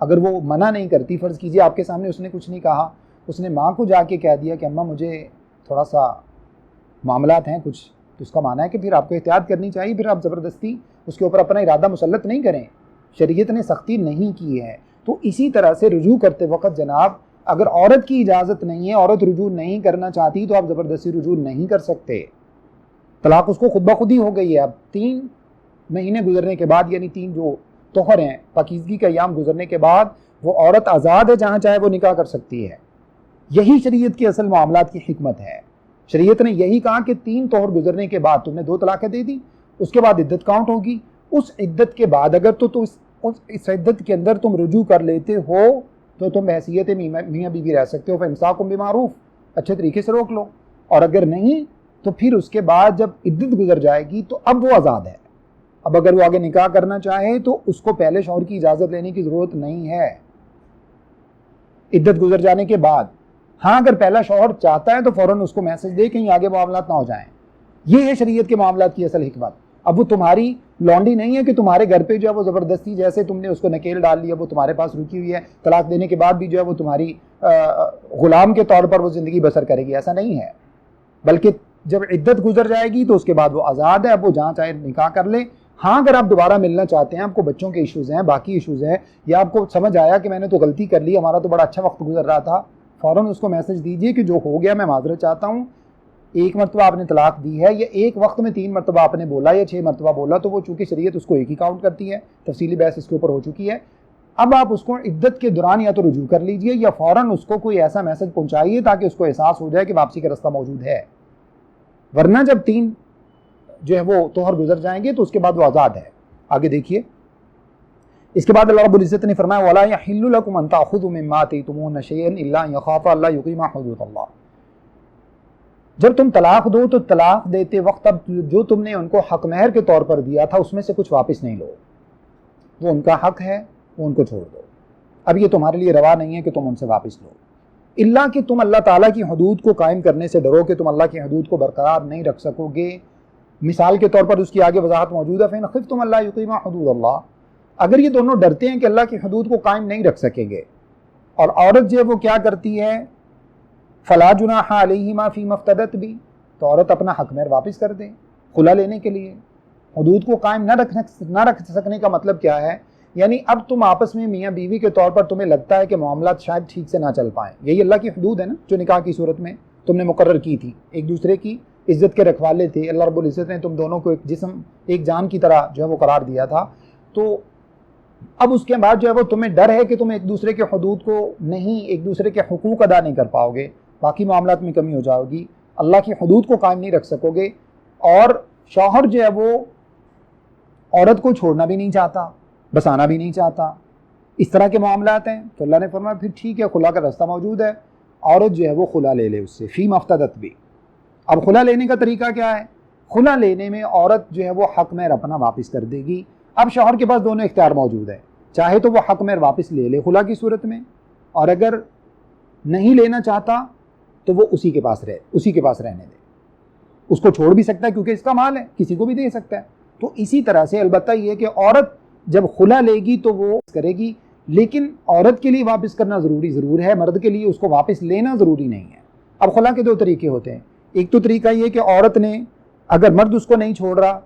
اگر وہ منع نہیں کرتی، فرض کیجئے آپ کے سامنے اس نے کچھ نہیں کہا، اس نے ماں کو جا کے کہہ دیا کہ اماں مجھے تھوڑا سا معاملات ہیں کچھ، تو اس کا معنی ہے کہ پھر آپ کو احتیاط کرنی چاہیے، پھر آپ زبردستی اس کے اوپر اپنا ارادہ مسلط نہیں کریں، شریعت نے سختی نہیں کی ہے۔ تو اسی طرح سے رجوع کرتے وقت جناب، اگر عورت کی اجازت نہیں ہے، عورت رجوع نہیں کرنا چاہتی، تو آپ زبردستی رجوع نہیں کر سکتے، طلاق اس کو خود بخود ہی ہو گئی ہے۔ اب 3 مہینے گزرنے کے بعد، یعنی 3 جو طہر ہیں، پاکیزگی کا ایام گزرنے کے بعد، وہ عورت آزاد ہے، جہاں چاہے وہ نکاح کر سکتی ہے۔ یہی شریعت کی اصل معاملات کی حکمت ہے۔ شریعت نے یہی کہا کہ 3 طہر گزرنے کے بعد تم نے 2 طلاقیں دے دی، اس کے بعد عدت کاؤنٹ ہوگی، اس عدت کے بعد اگر تو اس عدت کے اندر تم رجوع کر لیتے ہو تو تم بحیثیت میاں بیوی رہ سکتے ہو، فامساکم بمعروف، اچھے طریقے سے روک لو، اور اگر نہیں تو پھر اس کے بعد جب عدت گزر جائے گی تو اب وہ آزاد ہے۔ اب اگر وہ آگے نکاح کرنا چاہے تو اس کو پہلے شوہر کی اجازت لینے کی ضرورت نہیں ہے عدت گزر جانے کے بعد۔ ہاں اگر پہلا شوہر چاہتا ہے تو فوراً اس کو میسج دے کہیں آگے معاملات نہ ہو جائیں۔ یہ ہے شریعت کے معاملات کی اصل حکمت۔ اب وہ تمہاری لانڈی نہیں ہے کہ تمہارے گھر پہ جو ہے وہ زبردستی جیسے تم نے اس کو نکیل ڈال لیا، وہ تمہارے پاس رکی ہوئی ہے، طلاق دینے کے بعد بھی جو ہے وہ تمہاری غلام کے طور پر وہ زندگی بسر کرے گی، ایسا نہیں ہے۔ بلکہ جب عدت گزر جائے گی تو اس کے بعد وہ آزاد ہے، اب وہ جہاں چاہے نکاح کر لے۔ ہاں اگر آپ دوبارہ ملنا چاہتے ہیں، آپ کو بچوں کے ایشوز ہیں، باقی ایشوز ہیں، یا آپ کو سمجھ آیا کہ میں نے تو غلطی کر لی، ہمارا تو بڑا اچھا وقت گزر رہا تھا، فوراً اس کو میسج دیجئے کہ جو ہو گیا میں معذرت چاہتا ہوں، 1 مرتبہ آپ نے طلاق دی ہے، یا ایک وقت میں 3 مرتبہ آپ نے بولا یا 6 مرتبہ بولا، تو وہ چونکہ شریعت اس کو ایک ہی کاؤنٹ کرتی ہے، تفصیلی بحث اس کے اوپر ہو چکی ہے۔ اب آپ اس کو عدت کے دوران یا تو رجوع کر لیجئے یا فوراً اس کو کوئی ایسا میسج پہنچائیے تاکہ اس کو احساس ہو جائے کہ واپسی کا رستہ موجود ہے، ورنہ جب 3 جو ہے وہ طہر گزر جائیں گے تو اس کے بعد وہ آزاد ہے۔ آگے دیکھیے، اس کے بعد اللہ رب العزت نے فرمایا وَلَا يَحِلُّ لَكُمْ أَن تَأْخُذُوا مِمَّا آتَيْتُمُوهُنَّ شَيْئًا إِلَّا أَن يَخَافَا أَلَّا يُقِيمَا حُدُودَ اللَّهِ۔ جب تم طلاق دو تو طلاق دیتے وقت اب جو تم نے ان کو حق مہر کے طور پر دیا تھا اس میں سے کچھ واپس نہیں لو، وہ ان کا حق ہے، وہ ان کو چھوڑ دو، اب یہ تمہارے لیے روا نہیں ہے کہ تم ان سے واپس لو، اللہ کہ تم اللہ تعالیٰ کی حدود کو قائم کرنے سے ڈرو کہ تم اللہ کی حدود کو برقرار نہیں رکھ سکو گے۔ مثال کے طور پر اس کی آگے وضاحت موجود ہے، فَإِنْ خِفْتُمْ أَلَّا يُقِيمَا حُدُودَ اللَّهِ، اگر یہ دونوں ڈرتے ہیں کہ اللہ کی حدود کو قائم نہیں رکھ سکیں گے، اور عورت جو ہے وہ کیا کرتی ہے، فَلَا جُنَاحَ عَلَيْهِمَا فِيمَا افْتَدَتْ بِهِ، تو عورت اپنا حق مہر واپس کر دے خلا لینے کے لیے۔ حدود کو قائم نہ رکھ سکنے کا مطلب کیا ہے؟ یعنی اب تم آپس میں میاں بیوی کے طور پر تمہیں لگتا ہے کہ معاملات شاید ٹھیک سے نہ چل پائیں، یہی اللہ کی حدود ہے نا جو نکاح کی صورت میں تم نے مقرر کی تھی، ایک دوسرے کی عزت کے رکھوالے تھے، اللہ رب العزت نے تم دونوں کو ایک جسم ایک جان کی طرح جو ہے وہ قرار دیا تھا، تو اب اس کے بعد جو ہے وہ تمہیں ڈر ہے کہ تم ایک دوسرے کے حدود کو نہیں، ایک دوسرے کے حقوق ادا نہیں کر پاؤ گے، باقی معاملات میں کمی ہو جائے گی، اللہ کی حدود کو قائم نہیں رکھ سکو گے، اور شوہر جو ہے وہ عورت کو چھوڑنا بھی نہیں چاہتا، بسانا بھی نہیں چاہتا، اس طرح کے معاملات ہیں، تو اللہ نے فرمایا پھر ٹھیک ہے، خلا کا راستہ موجود ہے، عورت جو ہے وہ خلا لے لے اس سے، فی مفتدت بھی۔ اب خلا لینے کا طریقہ کیا ہے؟ خلا لینے میں عورت جو ہے وہ حق مہر اپنا واپس کر دے گی۔ اب شوہر کے پاس دونوں اختیار موجود ہے، چاہے تو وہ حق مہر واپس لے لے خلا کی صورت میں، اور اگر نہیں لینا چاہتا تو وہ اسی کے پاس رہنے دے، اس کو چھوڑ بھی سکتا ہے کیونکہ اس کا مال ہے، کسی کو بھی دے سکتا ہے۔ تو اسی طرح سے البتہ یہ کہ عورت جب خلا لے گی تو وہ کرے گی، لیکن عورت کے لیے واپس کرنا ضرور ہے، مرد کے لیے اس کو واپس لینا ضروری نہیں ہے۔ اب خلا کے 2 طریقے ہوتے ہیں، ایک تو طریقہ یہ کہ عورت نے اگر مرد اس کو نہیں چھوڑ رہا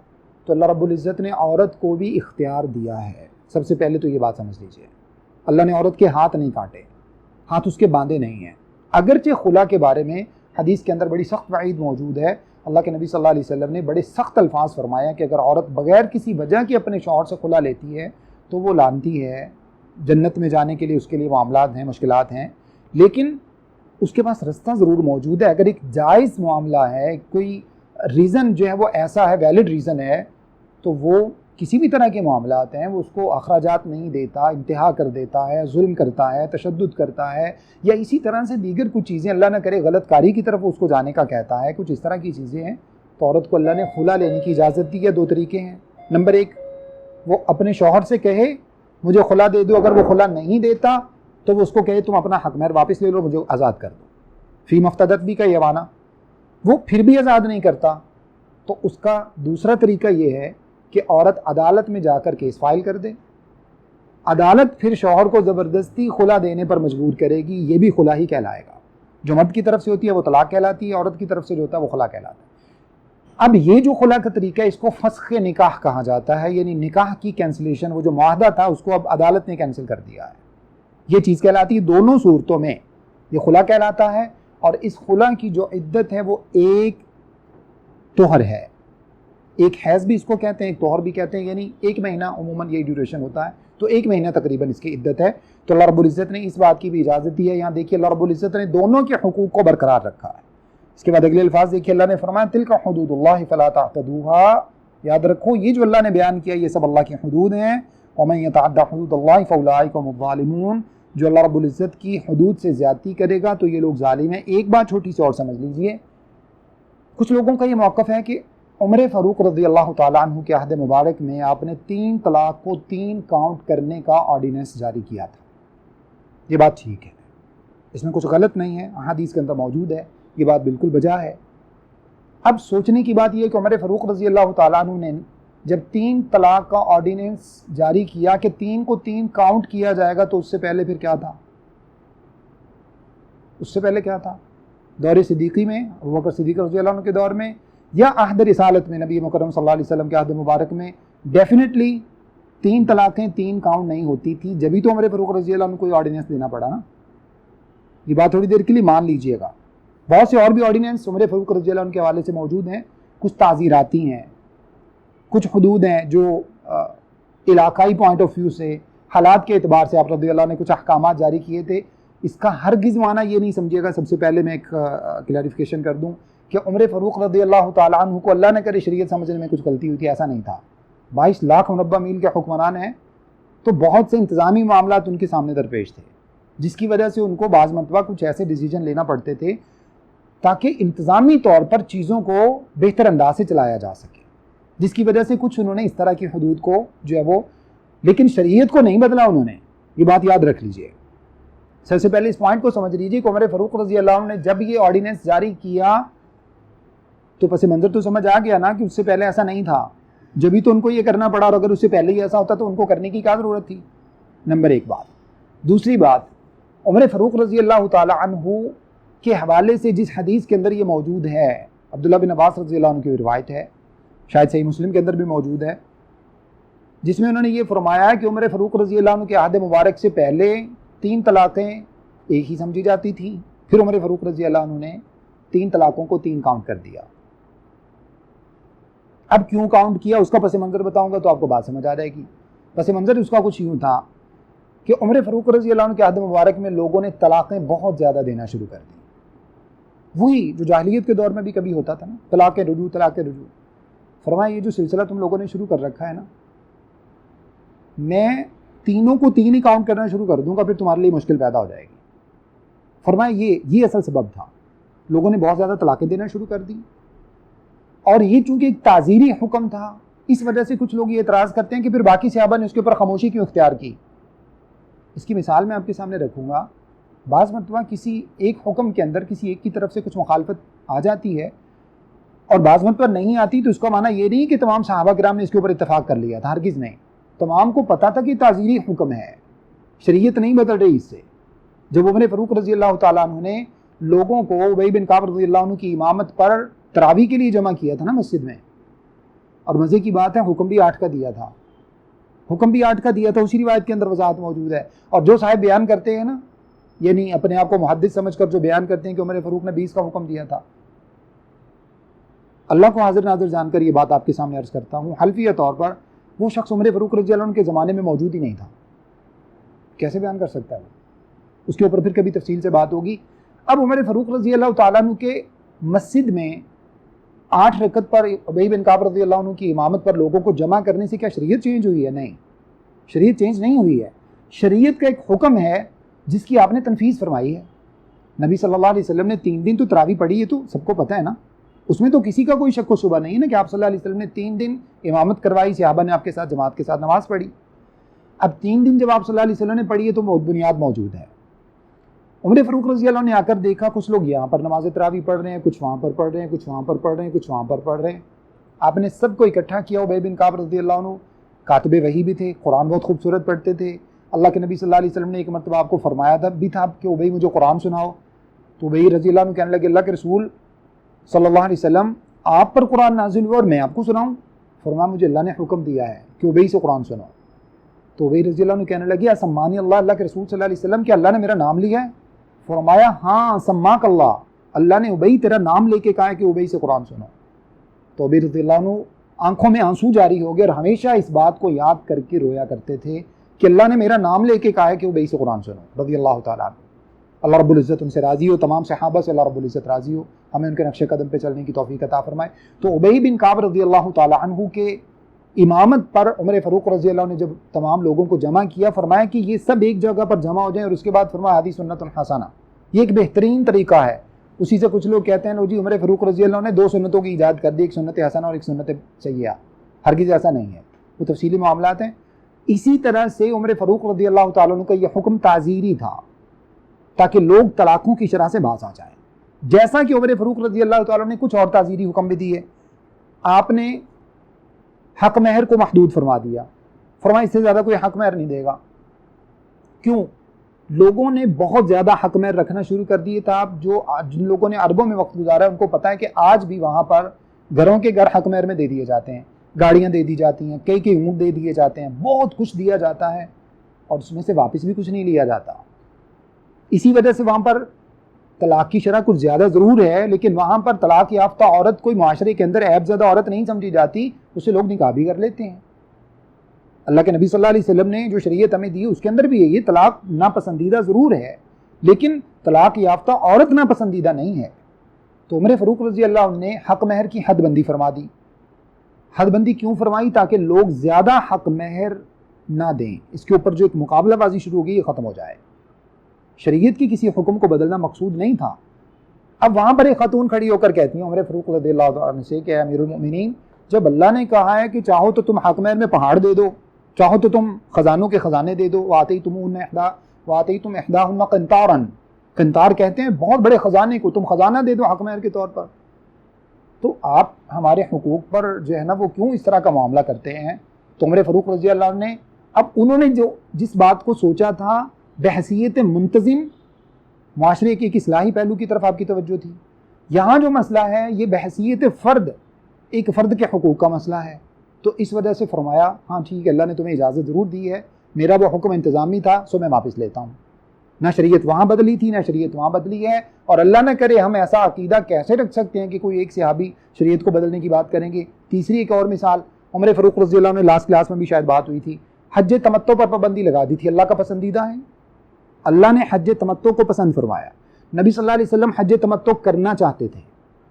تو اللہ رب العزت نے عورت کو بھی اختیار دیا ہے۔ سب سے پہلے تو یہ بات سمجھ لیجئے، اللہ نے عورت کے ہاتھ نہیں کاٹے، ہاتھ اس کے باندھے نہیں ہیں، اگرچہ خلا کے بارے میں حدیث کے اندر بڑی سخت وعید موجود ہے، اللہ کے نبی صلی اللہ علیہ وسلم نے بڑے سخت الفاظ فرمایا کہ اگر عورت بغیر کسی وجہ کے اپنے شوہر سے خلا لیتی ہے تو وہ لعنتی ہے، جنت میں جانے کے لیے اس کے لیے معاملات ہیں، مشکلات ہیں، لیکن اس کے پاس رستہ ضرور موجود ہے. اگر ایک جائز معاملہ ہے, کوئی ریزن جو ہے وہ ایسا ہے, ویلڈ ریزن ہے, تو وہ کسی بھی طرح کے معاملات ہیں وہ اس کو اخراجات نہیں دیتا, انتہا کر دیتا ہے, ظلم کرتا ہے, تشدد کرتا ہے, یا اسی طرح سے دیگر کچھ چیزیں اللہ نہ کرے غلط کاری کی طرف اس کو جانے کا کہتا ہے, کچھ اس طرح کی چیزیں ہیں, تو عورت کو اللہ نے خلا لینے کی اجازت دی ہے. 2 طریقے ہیں. نمبر 1, وہ اپنے شوہر سے کہے مجھے خلا دے دو, اگر وہ خلا نہیں دیتا تو وہ اس کو کہے تم اپنا حق مہر واپس لے لو, مجھے آزاد کر دو. فی مفتدت بھی کا یہ معنی. وہ پھر بھی آزاد نہیں کرتا تو اس کا دوسرا طریقہ یہ ہے کہ عورت عدالت میں جا کر کیس فائل کر دے. عدالت پھر شوہر کو زبردستی خلا دینے پر مجبور کرے گی, یہ بھی خلا ہی کہلائے گا. جو مرد کی طرف سے ہوتی ہے وہ طلاق کہلاتی ہے, عورت کی طرف سے جو ہوتا ہے وہ خلا کہلاتا ہے. اب یہ جو خلا کا طریقہ ہے اس کو فسخ نکاح کہا جاتا ہے, یعنی نکاح کی کینسلیشن, وہ جو معاہدہ تھا اس کو اب عدالت نے کینسل کر دیا ہے, یہ چیز کہلاتی ہے. دونوں صورتوں میں یہ خلا کہلاتا ہے, اور اس خلا کی جو عدت ہے وہ ایک طہر ہے. ایک حیض بھی اس کو کہتے ہیں, ایک طہر بھی کہتے ہیں, یعنی 1 مہینہ عموماً یہ ڈیوریشن ہوتا ہے, تو 1 مہینہ تقریباً اس کی عدت ہے. تو اللہ رب العزت نے اس بات کی بھی اجازت دی ہے. یہاں دیکھیے اللہ رب العزت نے دونوں کے حقوق کو برقرار رکھا ہے. اس کے بعد اگلے الفاظ دیکھیے, اللہ نے فرمایا تلک حدود اللہ فلا تعتدوها, یاد رکھو یہ جو اللہ نے بیان کیا یہ سب اللہ کی حدود ہیں. ومن یتعد حدود اللہ فاولئک هم الظالمون, جو اللہ رب العزت کی حدود سے زیادتی کرے گا تو یہ لوگ ظالم ہیں. ایک بات چھوٹی سی اور سمجھ لیجئے, کچھ لوگوں کا یہ موقف ہے کہ عمر فاروق رضی اللہ تعالیٰ عنہ کے عہد مبارک میں آپ نے 3 طلاق کو 3 کاؤنٹ کرنے کا آرڈیننس جاری کیا تھا. یہ بات ٹھیک ہے, اس میں کچھ غلط نہیں ہے, احادیث کے اندر موجود ہے, یہ بات بالکل بجا ہے. اب سوچنے کی بات یہ ہے کہ عمر فاروق رضی اللہ تعالیٰ عنہ نے جب 3 طلاق کا آرڈیننس جاری کیا کہ 3 کو 3 کاؤنٹ کیا جائے گا, تو اس سے پہلے پھر کیا تھا؟ اس سے پہلے کیا تھا؟ دور صدیقی میں, ابوبکر صدیق رضی اللہ عنہ کے دور میں, یا عہد رسالت میں نبی مکرم صلی اللہ علیہ وسلم کے عہد مبارک میں, ڈیفینیٹلی 3 طلاقیں 3 کاؤنٹ نہیں ہوتی تھی. جبھی تو عمر فاروق رضی اللہ عنہ کو یہ آرڈیننس دینا پڑا نا. یہ بات تھوڑی دیر کے لیے مان لیجئے گا. بہت سے اور بھی آرڈیننس عمر فاروق رضی اللہ عنہ کے حوالے سے موجود ہیں. کچھ تعزیراتی ہیں, کچھ حدود ہیں جو علاقائی پوائنٹ آف ویو سے, حالات کے اعتبار سے آپ رضی اللہ عنہ نے کچھ احکامات جاری کیے تھے. اس کا ہرگز معنی یہ نہیں سمجھیے گا. سب سے پہلے میں ایک کلیریفیکیشن کر دوں کہ عمر فاروق رضی اللہ تعالیٰ عنہ کو اللہ نے کرے شریعت سمجھنے میں کچھ غلطی ہوئی تھی, ایسا نہیں تھا. 22 لاکھ مربع میل کے حکمران ہیں, تو بہت سے انتظامی معاملات ان کے سامنے درپیش تھے, جس کی وجہ سے ان کو بعض مرتبہ کچھ ایسے ڈیسیجن لینا پڑتے تھے تاکہ انتظامی طور پر چیزوں کو بہتر انداز سے چلایا جا سکے, جس کی وجہ سے کچھ انہوں نے اس طرح کی حدود کو جو ہے وہ, لیکن شریعت کو نہیں بدلا انہوں نے. یہ بات یاد رکھ لیجئے. سب سے پہلے اس پوائنٹ کو سمجھ لیجئے کہ عمر فاروق رضی اللہ عنہ نے جب یہ آرڈیننس جاری کیا تو پس منظر تو سمجھ آ گیا نا کہ اس سے پہلے ایسا نہیں تھا, جبھی تو ان کو یہ کرنا پڑا, اور اگر اس سے پہلے ہی ایسا ہوتا تو ان کو کرنے کی کیا ضرورت تھی؟ نمبر 1 بات. دوسری بات, عمر فاروق رضی اللہ تعالی عنہ کے حوالے سے جس حدیث کے اندر یہ موجود ہے, عبداللہ بن عباس رضی اللہ عنہ کی روایت ہے, شاید صحیح مسلم کے اندر بھی موجود ہے, جس میں انہوں نے یہ فرمایا کہ عمر فاروق رضی اللہ عنہ کے عہد مبارک سے پہلے 3 طلاقیں ایک ہی سمجھی جاتی تھیں, پھر عمر فاروق رضی اللہ عنہ نے 3 طلاقوں کو 3 کاؤنٹ کر دیا. اب کیوں کاؤنٹ کیا اس کا پس منظر بتاؤں گا تو آپ کو بات سمجھ آ جائے گی. پس منظر اس کا کچھ یوں تھا کہ عمر فاروق رضی اللہ عنہ کے عہد مبارک میں لوگوں نے طلاقیں بہت زیادہ دینا شروع کر دی. وہی جو جاہلیت کے دور میں بھی کبھی ہوتا تھا نا, طلاق رجوع طلاق رجوع. فرمایا یہ جو سلسلہ تم لوگوں نے شروع کر رکھا ہے نا, میں تینوں کو 3 ہی کاؤنٹ کرنا شروع کر دوں گا, پھر تمہارے لیے مشکل پیدا ہو جائے گی. فرمایا یہ اصل سبب تھا. لوگوں نے بہت زیادہ طلاقیں دینا شروع کر دی, اور یہ چونکہ ایک تعزیری حکم تھا, اس وجہ سے کچھ لوگ یہ اعتراض کرتے ہیں کہ پھر باقی صحابہ نے اس کے اوپر خاموشی کیوں اختیار کی. اس کی مثال میں آپ کے سامنے رکھوں گا. بعض مرتبہ کسی ایک حکم کے اندر کسی ایک کی طرف سے کچھ مخالفت آ جاتی ہے اور بعض مرتبہ نہیں آتی, تو اس کا معنی یہ نہیں کہ تمام صحابہ کرام نے اس کے اوپر اتفاق کر لیا تھا, ہرگز نہیں. تمام کو پتہ تھا کہ تعزیری حکم ہے, شریعت نہیں بدل رہی اس سے. جب عمر فاروق رضی اللہ تعالیٰ عنہ نے لوگوں کو ابی بن کعب رضی اللہ عنہ کی امامت پر تراویح کے لیے جمع کیا تھا نا مسجد میں, اور مزے کی بات ہے حکم بھی 8 کا دیا تھا, حکم بھی 8 کا دیا تھا, اسی روایت کے اندر وضاحت موجود ہے. اور جو صاحب بیان کرتے ہیں نا, یعنی اپنے آپ کو محدث سمجھ کر جو بیان کرتے ہیں کہ عمر فاروق نے 20 کا حکم دیا تھا, اللہ کو حاضر ناظر جان کر یہ بات آپ کے سامنے عرض کرتا ہوں, حلفیہ طور پر وہ شخص عمر فاروق رضی اللہ عنہ کے زمانے میں موجود ہی نہیں تھا. کیسے بیان کر سکتا ہے وہ؟ اس کے اوپر پھر کبھی تفصیل سے بات ہوگی. اب عمر فاروق رضی اللہ تعالیٰ عنہ کے مسجد میں 8 رکعت پر ابی بن کعب رضی اللہ عنہ کی امامت پر لوگوں کو جمع کرنے سے کیا شریعت چینج ہوئی ہے؟ نہیں، شریعت چینج نہیں ہوئی ہے. شریعت کا ایک حکم ہے جس کی آپ نے تنفیذ فرمائی ہے. نبی صلی اللہ علیہ وسلم نے 3 دن تو تراویح پڑھی ہے، تو سب کو پتہ ہے نا، اس میں تو کسی کا کوئی شک و شبہ نہیں ہے نا کہ آپ صلی اللہ علیہ وسلم نے 3 دن امامت کروائی، صحابہ نے آپ کے ساتھ جماعت کے ساتھ نماز پڑھی. اب 3 دن جب آپ صلی اللہ علیہ وسلم نے پڑھی ہے تو بنیاد موجود ہے. عمر فاروق رضی اللہ عنہ نے آ کر دیکھا کچھ لوگ یہاں پر نماز تراویح پڑھ رہے ہیں، کچھ وہاں پر پڑھ رہے ہیں، کچھ وہاں پر پڑھ رہے ہیں، کچھ وہاں پر پڑھ رہے ہیں. آپ نے سب کو اکٹھا کیا. ابی بن کعب رضی اللہ عنہ کاتب وحی بھی تھے، قرآن بہت خوبصورت پڑھتے تھے. اللہ کے نبی صلی اللہ علیہ وسلم نے ایک مرتبہ آپ کو فرمایا تھا کہ ابی مجھے قرآن سناؤ. تو ابی رضی اللہ عنہ کہنے لگے اللہ کے رسول صلی اللہ علیہ وسلم آپ پر قرآن نازل ہوا اور میں آپ کو سناؤں؟ فرمایا مجھے اللہ نے حکم دیا ہے کہ ابی سے قرآن سناؤ. تو ابی رضی اللہ عنہ کہنے لگے اسمانی اللہ کے رسول صلی اللہ علیہ وسلم کیا اللہ نے میرا نام لیا ہے؟ فرمایا ہاں سماک اللہ نے ابی تیرا نام لے کے کہا ہے کہ ابی سے قرآن سنو. تو ابی رضی اللہ عنہ آنکھوں میں آنسو جاری ہو گئے اور ہمیشہ اس بات کو یاد کر کے رویا کرتے تھے کہ اللہ نے میرا نام لے کے کہا ہے کہ ابی سے قرآن سنو رضی اللہ تعالیٰ عنہ. اللہ رب العزت ان سے راضی ہو، تمام صحابہ سے اللہ رب العزت راضی ہو، ہمیں ان کے نقش قدم پہ چلنے کی توفیق عطا فرمائے. تو ابی بن کعب رضی اللہ تعالیٰ عنہ کے امامت پر عمر فاروق رضی اللہ عنہ نے جب تمام لوگوں کو جمع کیا، فرمایا کہ یہ سب ایک جگہ پر جمع ہو جائیں، اور اس کے بعد فرمایا حدیث سنت الحسنہ، یہ ایک بہترین طریقہ ہے. اسی سے کچھ لوگ کہتے ہیں لو جی عمر فاروق رضی اللہ عنہ نے 2 سنتوں کی ایجاد کر دی، ایک سنت حسنہ اور ایک سنت سیئہ. ہرگز ایسا نہیں ہے، وہ تفصیلی معاملات ہیں. اسی طرح سے عمر فاروق رضی اللہ تعالیٰ عنہ کا یہ حکم تعزیری تھا تاکہ لوگ طلاقوں کی شرح سے باز آ جائیں. جیسا کہ عمر فاروق رضی اللہ تعالیٰ نے کچھ اور تعزیری حکم بھی دیے. آپ نے حق مہر کو محدود فرما دیا، فرمایا اس سے زیادہ کوئی حق مہر نہیں دے گا. کیوں؟ لوگوں نے بہت زیادہ حق مہر رکھنا شروع کر دیے تھا. جن لوگوں نے عربوں میں وقت گزارا ہے ان کو پتہ ہے کہ آج بھی وہاں پر گھروں کے گھر حق مہر میں دے دیے جاتے ہیں، گاڑیاں دے دی جاتی ہیں، کئی اونٹ دے دیے جاتے ہیں، بہت کچھ دیا جاتا ہے اور اس میں سے واپس بھی کچھ نہیں لیا جاتا. اسی وجہ سے وہاں پر طلاق کی شرح کچھ زیادہ ضرور ہے، لیکن وہاں پر طلاق یافتہ عورت کوئی معاشرے کے اندر عیب زدہ عورت نہیں سمجھی جاتی، اسے لوگ نکاح بھی کر لیتے ہیں. اللہ کے نبی صلی اللہ علیہ وسلم نے جو شریعت ہمیں دی اس کے اندر بھی ہے یہ طلاق ناپسندیدہ ضرور ہے، لیکن طلاق یافتہ عورت ناپسندیدہ نہیں ہے. تو عمر فاروق رضی اللہ عنہ نے حق مہر کی حد بندی فرما دی. حد بندی کیوں فرمائی؟ تاکہ لوگ زیادہ حق مہر نہ دیں. اس کے اوپر جو ایک مقابلہ بازی شروع ہو گئی یہ ختم ہو جائے. شریعت کی کسی حکم کو بدلنا مقصود نہیں تھا. اب وہاں پر ایک خاتون کھڑی ہو کر کہتی ہیں عمر فاروق رضی اللہ عنہ سے کہ امیر المؤمنین، جب اللہ نے کہا ہے کہ چاہو تو تم حق مہر میں پہاڑ دے دو، چاہو تو تم خزانوں کے خزانے دے دو، وآتیتم احداہن قنطارا، قنطار کہتے ہیں بہت بڑے خزانے کو، تم خزانہ دے دو حق مہر کے طور پر، تو آپ ہمارے حقوق پر جو ہے نا وہ کیوں اس طرح کا معاملہ کرتے ہیں؟ تو عمر فاروق رضی اللہ عنہ نے انہوں نے جس بات کو سوچا تھا بحیثیت منتظم، معاشرے کے ایک اصلاحی پہلو کی طرف آپ کی توجہ تھی. یہاں جو مسئلہ ہے یہ بحیثیت فرد، ایک فرد کے حقوق کا مسئلہ ہے. تو اس وجہ سے فرمایا ہاں ٹھیک ہے، اللہ نے تمہیں اجازت ضرور دی ہے، میرا وہ حکم انتظامی تھا سو میں واپس لیتا ہوں. نہ شریعت وہاں بدلی تھی نہ شریعت وہاں بدلی ہے، اور اللہ نہ کرے ہم ایسا عقیدہ کیسے رکھ سکتے ہیں کہ کوئی ایک صحابی شریعت کو بدلنے کی بات کریں گے. تیسری ایک اور مثال، عمر فاروق رضی اللہ عنہ لاسٹ کلاس میں بھی شاید بات ہوئی تھی، حج تمتع پر پابندی لگا دی تھی. اللہ کا پسندیدہ ہے، اللہ نے حج تمتع کو پسند فرمایا. نبی صلی اللہ علیہ وسلم حج تمتع کرنا چاہتے تھے،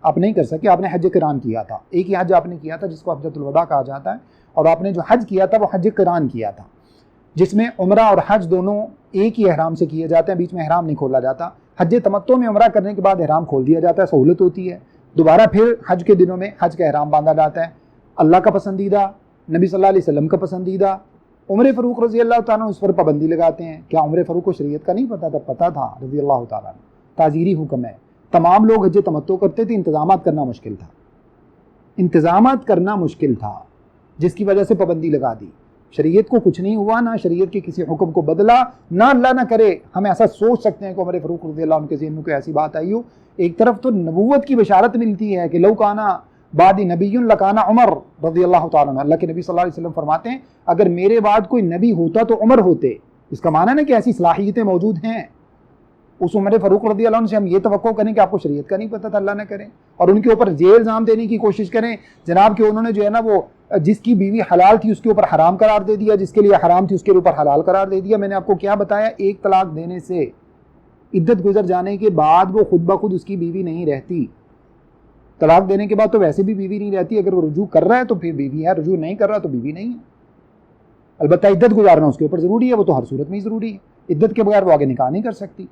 آپ نہیں کر سکے، آپ نے حج قران کیا تھا. ایک ہی حج آپ نے کیا تھا جس کو حجۃ الوداع کہا جاتا ہے، اور آپ نے جو حج کیا تھا وہ حج قران کیا تھا، جس میں عمرہ اور حج دونوں ایک ہی احرام سے کیے جاتے ہیں، بیچ میں احرام نہیں کھولا جاتا. حج تمتع میں عمرہ کرنے کے بعد احرام کھول دیا جاتا ہے، سہولت ہوتی ہے، دوبارہ پھر حج کے دنوں میں حج کا احرام باندھا جاتا ہے. اللہ کا پسندیدہ، نبی صلی اللہ علیہ وسلم کا پسندیدہ. عمر فاروق رضی اللہ تعالیٰ عنہ اس پر پابندی لگاتے ہیں. کیا عمر فاروق کو شریعت کا نہیں پتہ تھا؟ پتہ تھا رضی اللہ تعالیٰ عنہ. تعزیری حکم ہے، تمام لوگ حج تمتع کرتے تھے، انتظامات کرنا مشکل تھا، انتظامات کرنا مشکل تھا، جس کی وجہ سے پابندی لگا دی. شریعت کو کچھ نہیں ہوا، نہ شریعت کے کسی حکم کو بدلا، نہ اللہ نہ کرے ہم ایسا سوچ سکتے ہیں کہ عمر فاروق رضی اللہ عنہ کے ذہن میں کوئی ایسی بات آئی ہو. ایک طرف تو نبوت کی بشارت ملتی ہے کہ لو کانا بعد نبی لکانا عمر رضی اللہ تعالیٰ عنہ. اللہ کے نبی صلی اللہ علیہ وسلم فرماتے ہیں اگر میرے بعد کوئی نبی ہوتا تو عمر ہوتے. اس کا معنی ہے کہ ایسی صلاحیتیں موجود ہیں. اس عمر فاروق رضی اللہ عنہ سے ہم یہ توقع کریں کہ آپ کو شریعت کا نہیں پتہ تھا، اللہ نہ کریں، اور ان کے اوپر یہ الزام دینے کی کوشش کریں جناب کہ انہوں نے جو ہے نا وہ جس کی بیوی حلال تھی اس کے اوپر حرام قرار دے دیا، جس کے لیے حرام تھی اس کے اوپر حلال قرار دے دیا. میں نے آپ کو کیا بتایا؟ ایک طلاق دینے سے عدت گزر جانے کے بعد وہ خود بخود اس کی بیوی نہیں رہتی. طلاق دینے کے بعد تو ویسے بھی بیوی نہیں رہتی. اگر وہ رجوع کر رہا ہے تو پھر بیوی ہے, رجوع نہیں کر رہا تو بیوی نہیں ہے. البتہ عدت گزارنا اس کے اوپر ضروری ہے, وہ تو ہر صورت میں ہی ضروری ہے. عدت کے بغیر وہ آگے نکاح نہیں کر سکتی.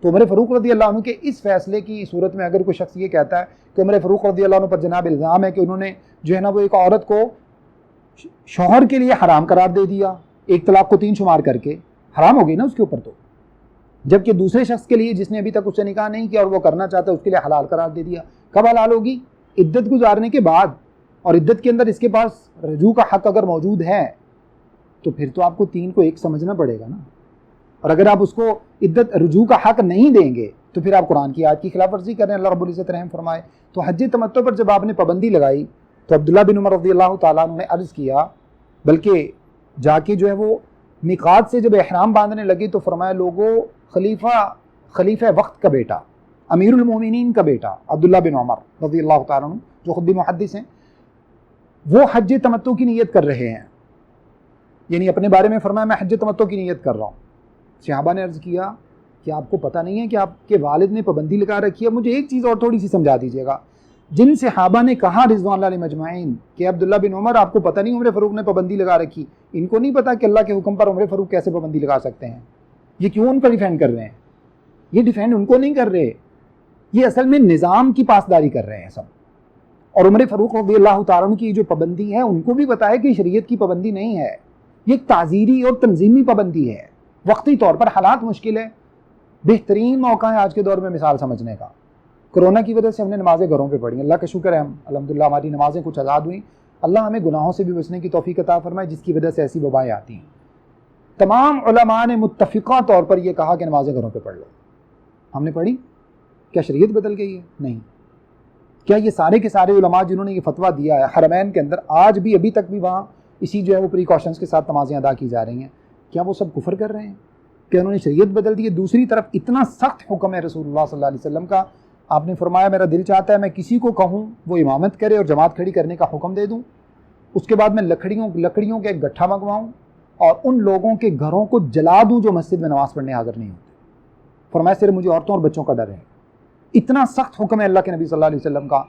تو عمر فاروق رضی اللہ عنہ کے اس فیصلے کی صورت میں اگر کوئی شخص یہ کہتا ہے کہ عمر فاروق رضی اللہ عنہ پر جناب الزام ہے کہ انہوں نے جو ہے نا وہ ایک عورت کو شوہر کے لیے حرام قرار دے دیا, ایک طلاق کو 3 شمار کر کے, حرام ہو گئی نا اس کے اوپر, تو جبکہ دوسرے شخص کے لیے جس نے ابھی تک اس سے نکاح نہیں کیا اور وہ کرنا چاہتا ہے اس کے لیے حلال قرار دے دیا. کب حلال ہوگی؟ عدت گزارنے کے بعد. اور عدت کے اندر اس کے پاس رجوع کا حق اگر موجود ہے تو پھر تو آپ کو 3 کو 1 سمجھنا پڑے گا نا. اور اگر آپ اس کو عدت رجوع کا حق نہیں دیں گے تو پھر آپ قرآن کی آیت کی خلاف ورزی کر رہے ہیں. اللہ رب العزت رحم فرمائے. تو حج تمتع پر جب آپ نے پابندی لگائی تو عبداللہ بن عمر رضی اللہ تعالیٰ عنہ نے عرض کیا, بلکہ جا کے جو ہے وہ میقات سے جب احرام باندھنے لگے تو فرمایا, لوگوں خلیفہ وقت کا بیٹا, امیر المومنین کا بیٹا عبداللہ بن عمر رضی اللہ تعالیٰ عنہ, جو خود بھی محدث ہیں, وہ حج تمتع کی نیت کر رہے ہیں. یعنی اپنے بارے میں فرمایا میں حج تمتع کی نیت کر رہا ہوں. صحابہ نے عرض کیا کہ آپ کو پتہ نہیں ہے کہ آپ کے والد نے پابندی لگا رکھی ہے؟ مجھے ایک چیز اور تھوڑی سی سمجھا دیجیے گا. جن صحابہ نے کہا رضوان اللہ علیہم اجمعین کہ عبداللہ بن عمر آپ کو پتہ نہیں عمر فاروق نے پابندی لگا رکھی, ان کو نہیں پتا کہ اللہ کے حکم پر عمر فاروق کیسے پابندی لگا سکتے ہیں؟ یہ کیوں ان کو ڈیفینڈ کر رہے ہیں؟ یہ ڈیفینڈ ان کو نہیں کر رہے, یہ اصل میں نظام کی پاسداری کر رہے ہیں سب. اور عمر فاروق رضی اللہ تعالیٰ عنہ کی جو پابندی ہے ان کو بھی پتا ہے کہ شریعت کی پابندی نہیں ہے, یہ ایک تعزیری اور تنظیمی پابندی ہے. وقتی طور پر حالات مشکل ہے, بہترین موقع ہے آج کے دور میں مثال سمجھنے کا. کرونا کی وجہ سے ہم نے نمازیں گھروں پہ پڑھی, اللہ کا شکر ہے ہم الحمدللہ ہماری نمازیں کچھ آزاد ہوئیں. اللہ ہمیں گناہوں سے بھی بچنے کی توفیق عطا فرمائے جس کی وجہ سے ایسی وبائیں آتی ہیں. تمام علماء نے متفقہ طور پر یہ کہا کہ نمازیں گھروں پہ پڑھ لو. ہم نے پڑھی, کیا شریعت بدل گئی ہے؟ نہیں. کیا یہ سارے کے سارے علماء جنہوں نے یہ فتویٰ دیا ہے حرمین کے اندر, آج بھی ابھی تک بھی وہاں اسی جو ہے وہ پریکاشنز کے ساتھ نمازیں ادا کی جا رہی ہیں, کیا وہ سب کفر کر رہے ہیں کہ انہوں نے شریعت بدل دی ہے؟ دوسری طرف اتنا سخت حکم ہے رسول اللہ صلی اللہ علیہ وسلم کا, آپ نے فرمایا میرا دل چاہتا ہے میں کسی کو کہوں وہ امامت کرے اور جماعت کھڑی کرنے کا حکم دے دوں, اس کے بعد میں لکڑیوں کا ایک گٹھا منگواؤں اور ان لوگوں کے گھروں کو جلا دوں جو مسجد میں نماز پڑھنے حاضر نہیں ہوتے. فرمایا صرف مجھے عورتوں اور بچوں کا ڈر ہے. اتنا سخت حکم ہے اللہ کے نبی صلی اللہ علیہ وسلم کا.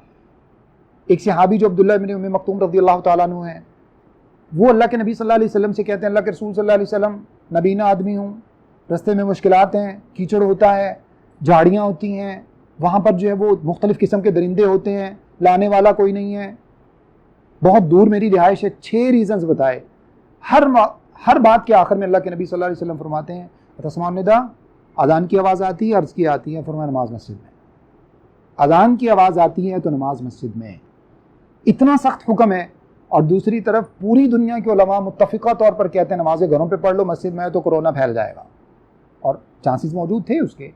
ایک صحابی جو عبداللہ بن ام مکتوم رضی اللہ تعالیٰ عنہ ہیں, وہ اللہ کے نبی صلی اللہ علیہ وسلم سے کہتے ہیں اللہ کے رسول صلی اللہ علیہ وسلم نبینا آدمی ہوں, رستے میں مشکلات ہیں, کیچڑ ہوتا ہے, جھاڑیاں ہوتی ہیں, وہاں پر جو ہے وہ مختلف قسم کے درندے ہوتے ہیں, لانے والا کوئی نہیں ہے, بہت دور میری رہائش ہے. 6 ریزنز بتائے. ہر بات کے آخر میں اللہ کے نبی صلی اللہ علیہ وسلم فرماتے ہیں تسمعون النداء, اذان کی آواز آتی ہے, عرض کی آتی ہے, فرمایا نماز مسجد میں. اذان کی آواز آتی ہے تو نماز مسجد میں. اتنا سخت حکم ہے. اور دوسری طرف پوری دنیا کے علماء متفقہ طور پر کہتے ہیں نمازیں گھروں پہ پڑھ لو, مسجد میں ہے تو کورونا پھیل جائے گا. اور چانسز موجود تھے اس کے,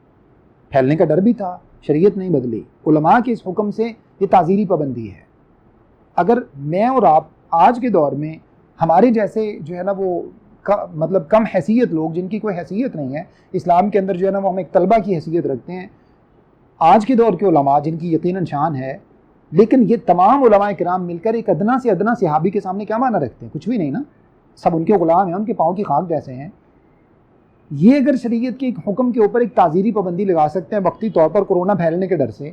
پھیلنے کا ڈر بھی تھا, شریعت نہیں بدلی. علماء کے اس حکم سے یہ تعزیری پابندی ہے. اگر میں اور آپ آج کے دور میں ہمارے جیسے جو ہے نا وہ مطلب کم حیثیت لوگ جن کی کوئی حیثیت نہیں ہے اسلام کے اندر, جو ہے نا وہ ہم ایک طلبہ کی حیثیت رکھتے ہیں, آج کے دور کے علماء جن کی یقیناً شان ہے, لیکن یہ تمام علماء کرام مل کر ایک ادنا سے ادنا صحابی کے سامنے کیا معنی رکھتے ہیں؟ کچھ بھی نہیں نا. سب ان کے غلام ہیں, ان کے پاؤں کی خاک جیسے ہیں. یہ اگر شریعت کے ایک حکم کے اوپر ایک تعزیری پابندی لگا سکتے ہیں وقتی طور پر کورونا پھیلنے کے ڈر سے,